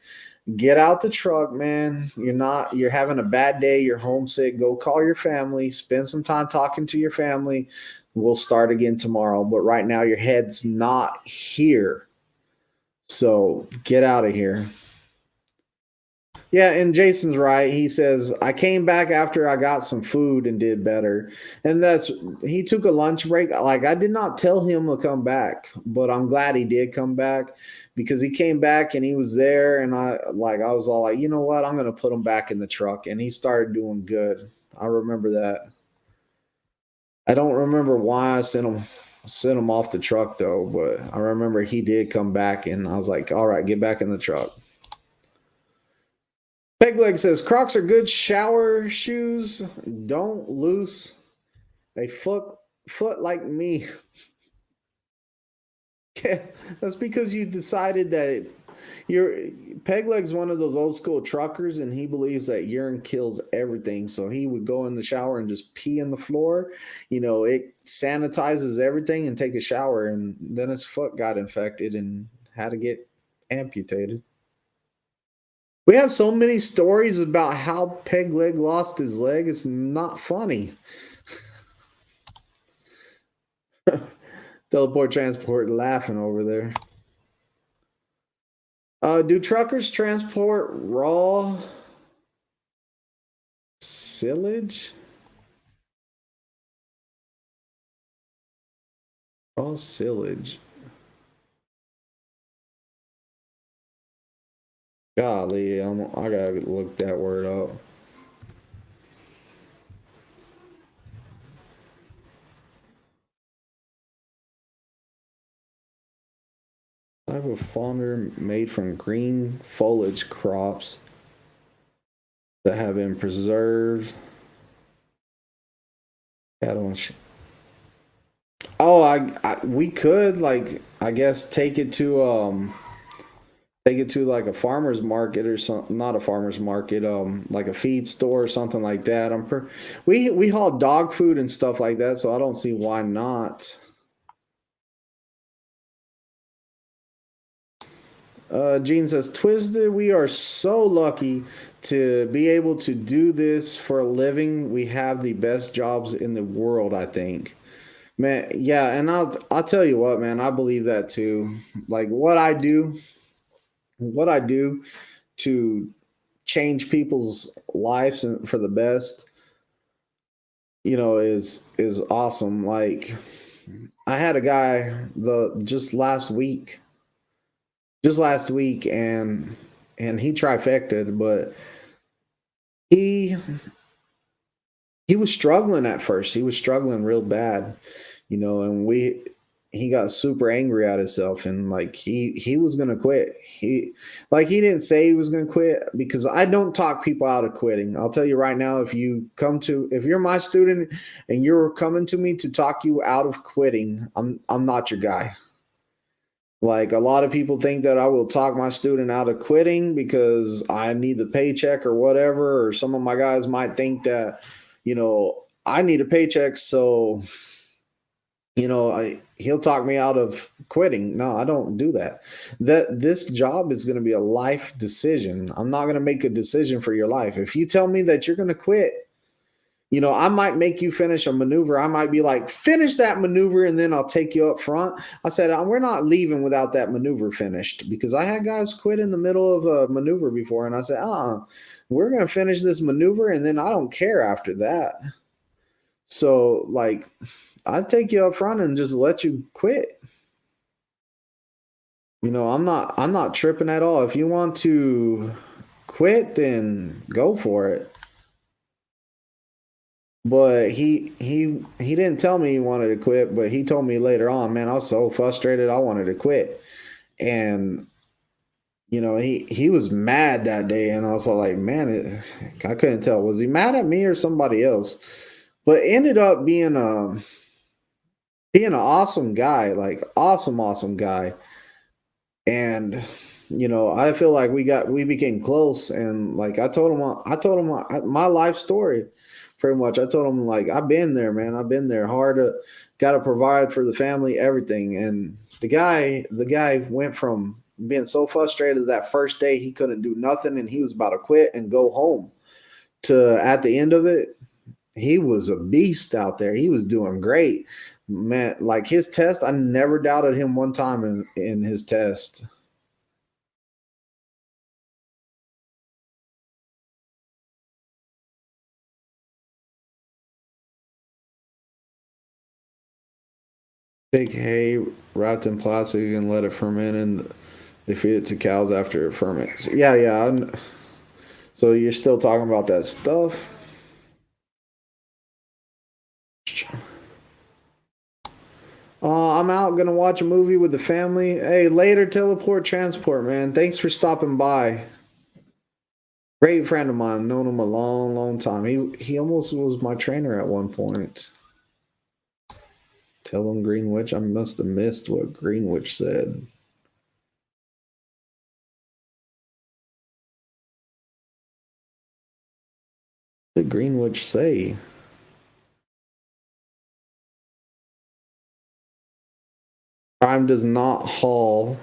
Get out the truck, man. You're having a bad day. You're homesick. Go call your family. Spend some time talking to your family. We'll start again tomorrow. But right now, your head's not here. So get out of here. Yeah, and Jason's right. He says, I came back after I got some food and did better. And he took a lunch break. Like, I did not tell him to come back, but I'm glad he did come back because he came back and he was there. And I was all like, you know what? I'm going to put him back in the truck. And he started doing good. I remember that. I don't remember why I sent him off the truck though, but I remember he did come back and I was like, all right, get back in the truck. Pegleg says Crocs are good shower shoes. Don't loose a foot like me. That's because you decided that Pegleg's one of those old school truckers, and he believes that urine kills everything. So he would go in the shower and just pee in the floor. It sanitizes everything and take a shower, and then his foot got infected and had to get amputated. We have so many stories about how Pegleg lost his leg. It's not funny. Teleport Transport laughing over there. Do truckers transport raw silage? Raw silage. Golly, I gotta look that word up. Type of fodder made from green foliage crops that have been preserved. Oh, we could, like, I guess take it to like a farmer's market or something, not a farmer's market, like a feed store or something like that. We haul dog food and stuff like that, so I don't see why not. Gene says, Twizted, we are so lucky to be able to do this for a living. We have the best jobs in the world, I think. Man, yeah, and I'll tell you what, man, I believe that too. Like what I do to change people's lives and for the best, is awesome. Like I had a guy just last week, and he trifected, but he he was struggling at first. He was struggling real bad, and he got super angry at himself, and like he was gonna quit. He didn't say he was gonna quit, because I don't talk people out of quitting. I'll tell you right now, if you're my student and you're coming to me to talk you out of quitting, I'm not your guy. Like, a lot of people think that I will talk my student out of quitting because I need the paycheck or whatever, or some of my guys might think that, I need a paycheck, so he'll talk me out of quitting. No, I don't do that. This job is going to be a life decision. I'm not going to make a decision for your life. If you tell me that you're going to quit, I might make you finish a maneuver. I might be like, finish that maneuver, and then I'll take you up front. I said, we're not leaving without that maneuver finished, because I had guys quit in the middle of a maneuver before, and I said, we're going to finish this maneuver, and then I don't care after that. So, like, I'd take you up front and just let you quit. I'm not tripping at all. If you want to quit, then go for it. But he didn't tell me he wanted to quit, but he told me later on, man, I was so frustrated, I wanted to quit. And he was mad that day, and I was like, man, I couldn't tell, was he mad at me or somebody else? But ended up being an awesome guy, like awesome guy. And I feel like we became close, and like I told him my life story. Pretty much, I told him, like, I've been there, man. I've been there, hard to got to provide for the family, everything. And the guy went from being so frustrated that first day he couldn't do nothing and he was about to quit and go home, to at the end of it, he was a beast out there. He was doing great, man. Like, his test, I never doubted him one time in his test. Take hay wrapped in plastic and let it ferment, and they feed it to cows after it ferments. Yeah. So you're still talking about that stuff? I'm out gonna watch a movie with the family. Hey, later, teleport transport, man. Thanks for stopping by. Great friend of mine, known him a long time. He almost was my trainer at one point. Tell him Greenwich. I must have missed what Greenwich said. What did Greenwich say? Prime does not haul.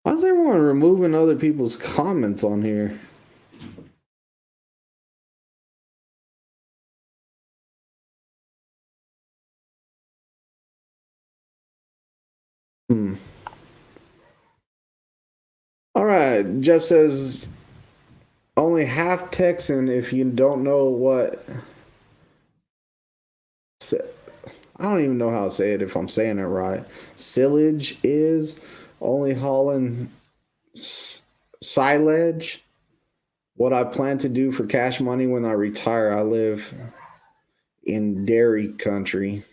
Why is everyone removing other people's comments on here? Hmm. All right. Jeff says only half Texan if you don't know what. I don't even know how to say it if I'm saying it right. Silage is only hauling silage. What I plan to do for cash money when I retire. I live in dairy country.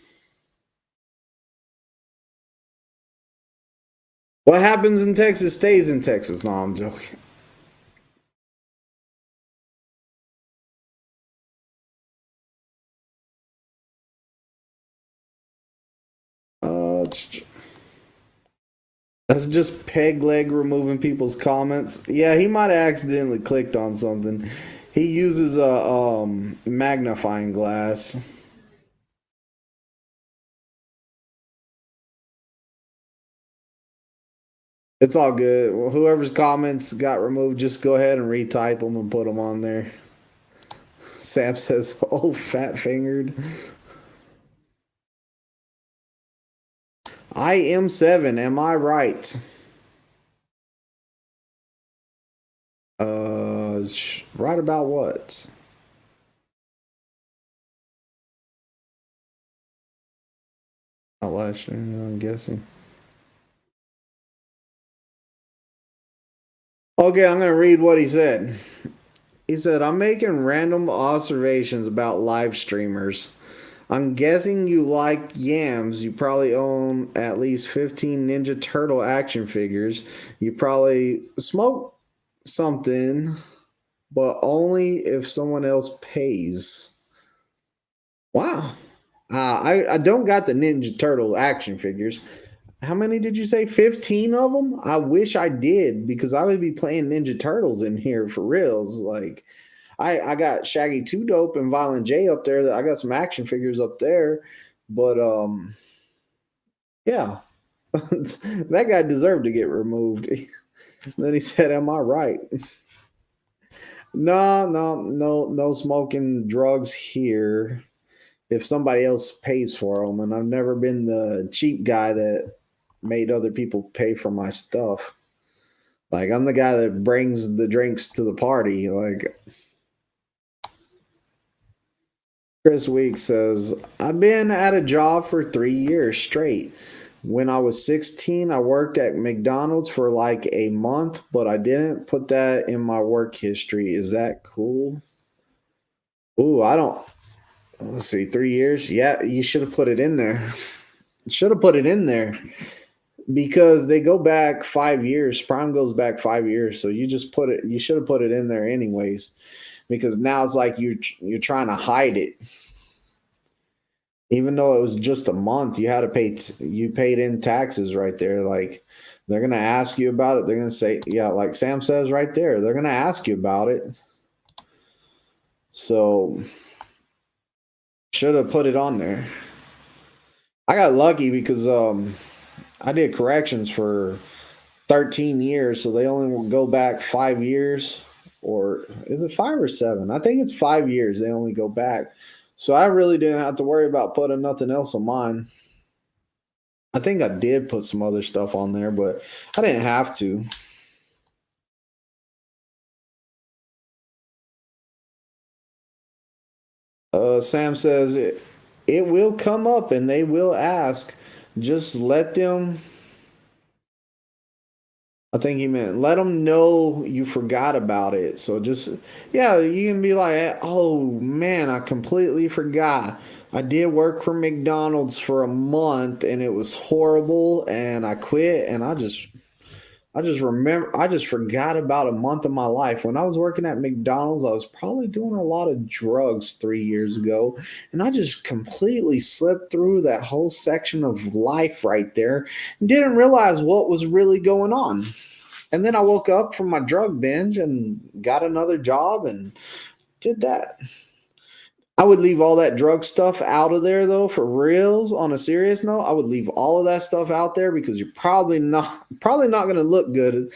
What happens in Texas stays in Texas. No, I'm joking. That's just peg leg removing people's comments. Yeah, he might have accidentally clicked on something. He uses a magnifying glass. It's all good. Well, whoever's comments got removed, just go ahead and retype them and put them on there. Sam says, "Oh, fat fingered." I am 7. Am I right? Right about what? Not last year, I'm guessing. Okay, I'm gonna read what he said. He said, "I'm making random observations about live streamers. I'm guessing you like yams. You probably own at least 15 Ninja Turtle action figures. You probably smoke something, but only if someone else pays." Wow. I don't got the Ninja Turtle action figures. How many did you say? 15 of them? I wish I did because I would be playing Ninja Turtles in here for reals. Like, I got Shaggy 2 Dope and Violent J up there. I got some action figures up there. But yeah. That guy deserved to get removed. Then he said, "Am I right?" No smoking drugs here. If somebody else pays for them, and I've never been the cheap guy that made other people pay for my stuff. Like, I'm the guy that brings the drinks to the party. Like, Chris Weeks says, "I've been at a job for 3 years straight. When I was 16, I worked at McDonald's for like a month, but I didn't put that in my work history. Is that cool?" Ooh, I don't. Let's see, 3 years. Yeah, you should have put it in there. Should have put it in there because they go back 5 years. Prime goes back 5 years, so you just put it. You should have put it in there anyways, because now it's like you're trying to hide it. Even though it was just a month, you had to pay. You paid in taxes right there. Like, they're gonna ask you about it. They're gonna say, yeah, like Sam says right there. They're gonna ask you about it. So should have put it on there. I got lucky because I did corrections for 13 years, so they only will go back 5 years, or is it 5 or 7? I think it's 5 years. They only go back, so I really didn't have to worry about putting nothing else on mine. I think I did put some other stuff on there, but I didn't have to. Sam says it will come up and they will ask. Just let them. I think he meant let them know you forgot about it. So just, yeah, you can be like, "Oh man, I completely forgot. I did work for McDonald's for a month and it was horrible and I quit and I just forgot about a month of my life. When I was working at McDonald's, I was probably doing a lot of drugs 3 years ago. And I just completely slipped through that whole section of life right there and didn't realize what was really going on. And then I woke up from my drug binge and got another job and did that." I would leave all that drug stuff out of there though, for reals. On a serious note, I would leave all of that stuff out there because you're probably not going to look good.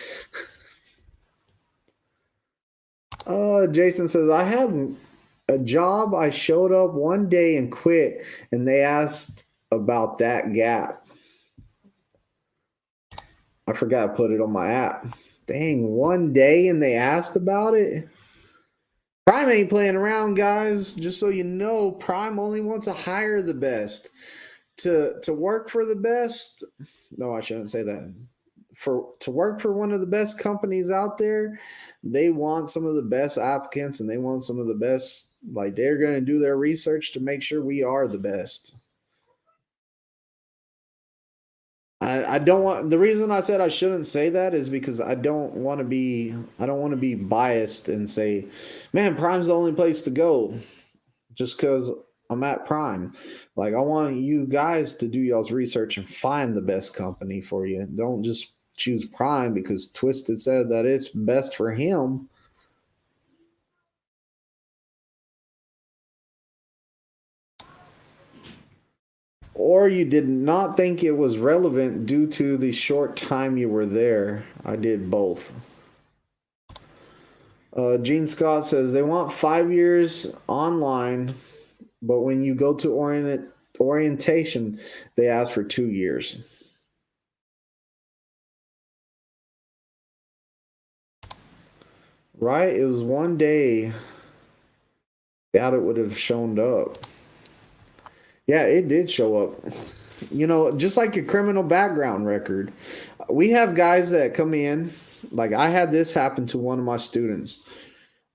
Jason says, "I had a job. I showed up one day and quit, and they asked about that gap." I forgot to put it on my app. Dang, one day and they asked about it. Prime ain't playing around, guys. Just so you know, Prime only wants to hire the best. To work for the best. No, I shouldn't say that. To work for one of the best companies out there, they want some of the best applicants and they want some of the best. Like they're going to do their research to make sure we are the best. I don't want the reason I said I shouldn't say that is because I don't want to be biased and say, man, Prime's the only place to go just because I'm at Prime. Like I want you guys to do y'all's research and find the best company for you. Don't just choose Prime because Twizted said that it's best for him. Or you did not think it was relevant due to the short time you were there. I did both. Gene Scott says they want 5 years online, but when you go to orientation, they ask for 2 years. Right? It was one day. Doubt it would have shown up. Yeah, it did show up. You know, just like your criminal background record. We have guys that come in. Like I had this happen to one of my students.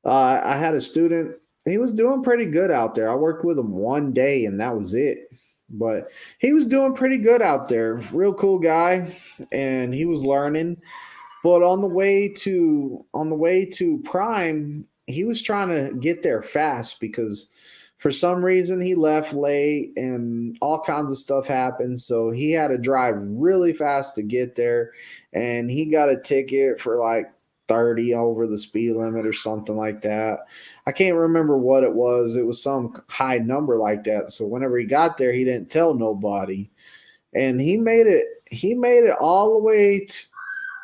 I had a student. He was doing pretty good out there. I worked with him one day, and that was it. But he was doing pretty good out there. Real cool guy, and he was learning. But on the way to Prime, he was trying to get there fast because for some reason he left late and all kinds of stuff happened. So he had to drive really fast to get there, and he got a ticket for like 30 over the speed limit or something like that. I can't remember what it was. It was some high number like that. So whenever he got there, he didn't tell nobody. And he made it all the way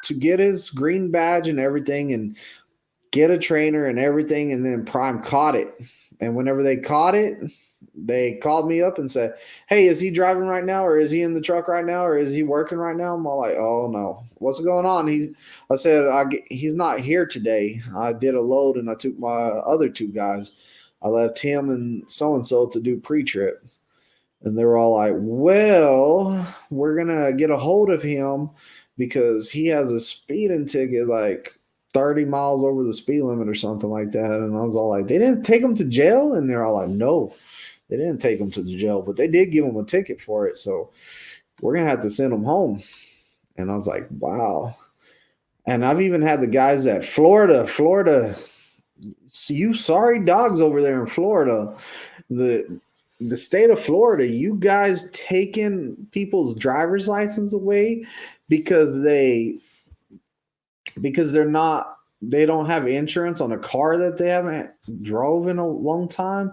to get his green badge and everything and get a trainer and everything. And then Prime caught it. And whenever they caught it, they called me up and said, hey, is he driving right now? Or is he in the truck right now? Or is he working right now? I'm all like, oh no, what's going on? I said, he's not here today. I did a load and I took my other two guys. I left him and so to do pre-trip. And they were all like, well, we're going to get a hold of him because he has a speeding ticket like 30 miles over the speed limit or something like that. And I was all like, they didn't take him to jail? And they're all like, no, they didn't take him to the jail, but they did give him a ticket for it. So we're going to have to send him home. And I was like, wow. And I've even had the guys at Florida, you sorry dogs over there in Florida. The state of Florida, you guys taking people's driver's license away because they don't have insurance on a car that they haven't drove in a long time.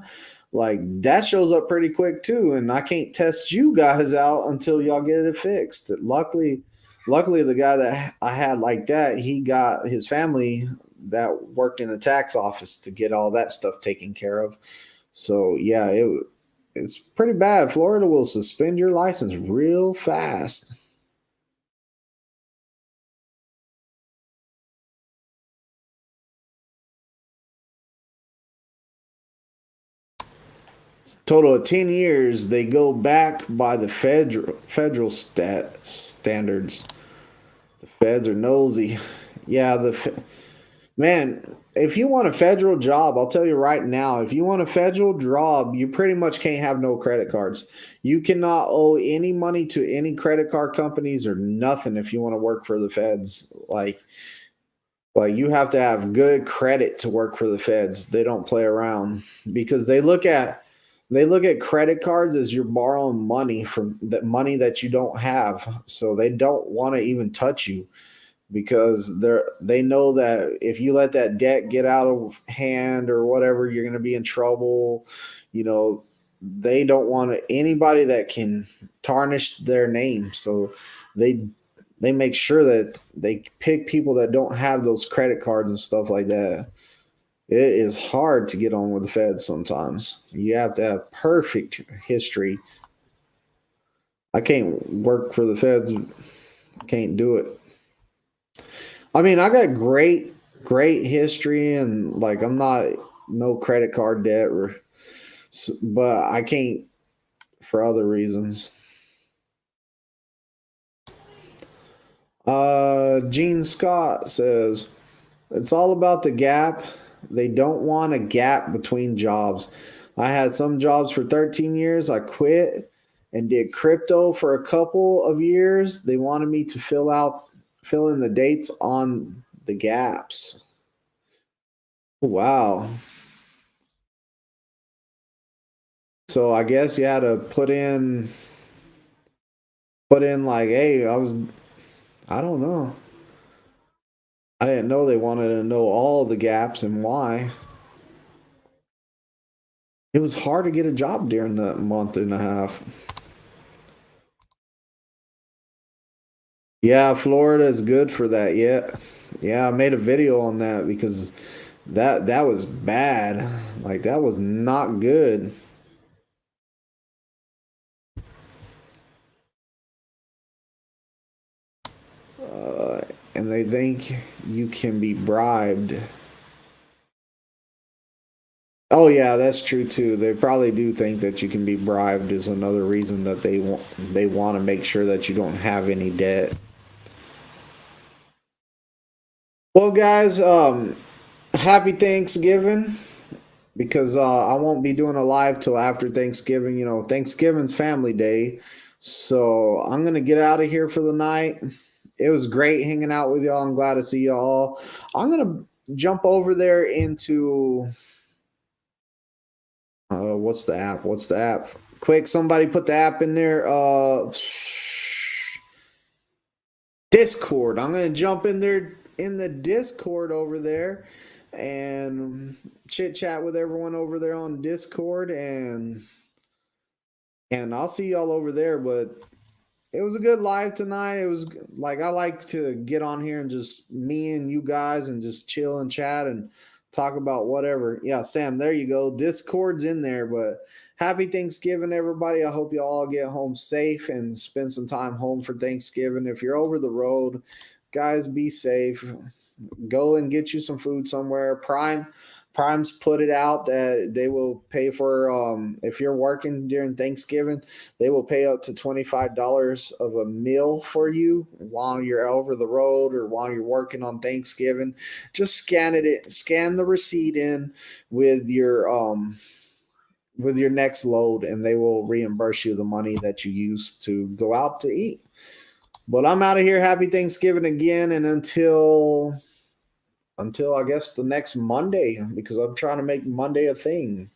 Like that shows up pretty quick too, and I can't test you guys out until y'all get it fixed. Luckily the guy that I had like that, he got his family that worked in a tax office to get all that stuff taken care of. So yeah, it's pretty bad. Florida will suspend your license real fast. Total of 10 years, they go back by the federal standards. The feds are nosy. Yeah, man, if you want a federal job, I'll tell you right now, if you want a federal job, you pretty much can't have no credit cards. You cannot owe any money to any credit card companies or nothing if you want to work for the feds. Like you have to have good credit to work for the feds. They don't play around because they look at credit cards as you're borrowing money from that money that you don't have. So they don't want to even touch you because they know that if you let that debt get out of hand or whatever, you're going to be in trouble. You know, they don't want anybody that can tarnish their name. So they make sure that they pick people that don't have those credit cards and stuff like that. It is hard to get on with the Fed sometimes. You have to have perfect history. I can't work for the Feds. I can't do it. I mean, I got great history, and like I'm not no credit card debt, or but I can't for other reasons. Gene Scott says it's all about the gap. They don't want a gap between jobs. I had some jobs for 13 years. I quit and did crypto for a couple of years. They wanted me to fill in the dates on the gaps. Wow. So I guess you had to put in like, hey, I don't know. I didn't know they wanted to know all the gaps and why. It was hard to get a job during that month and a half. Yeah, Florida is good for that. Yeah. Yeah, I made a video on that because that was bad. Like that was not good. Uh, and they think you can be bribed. Oh yeah, that's true too. They probably do think that you can be bribed is another reason that they want to make sure that you don't have any debt. Well, guys, happy Thanksgiving because I won't be doing a live till after Thanksgiving. You know, Thanksgiving's family day. So I'm going to get out of here for the night. It was great hanging out with y'all. I'm glad to see y'all. I'm going to jump over there into what's the app? What's the app? Quick, somebody put the app in there. Discord. I'm going to jump in there in the Discord over there and chit chat with everyone over there on Discord, and I'll see y'all over there. But it was a good live tonight. It was like I like to get on here and just me and you guys and just chill and chat and talk about whatever. Yeah, Sam, there you go. Discord's in there, but happy Thanksgiving, everybody. I hope you all get home safe and spend some time home for Thanksgiving. If you're over the road, guys, be safe. Go and get you some food somewhere. Prime's put it out that they will pay for if you're working during Thanksgiving, they will pay up to $25 of a meal for you while you're over the road or while you're working on Thanksgiving. Just scan the receipt in with your next load, and they will reimburse you the money that you used to go out to eat. But I'm out of here. Happy Thanksgiving again, and until I guess the next Monday, because I'm trying to make Monday a thing.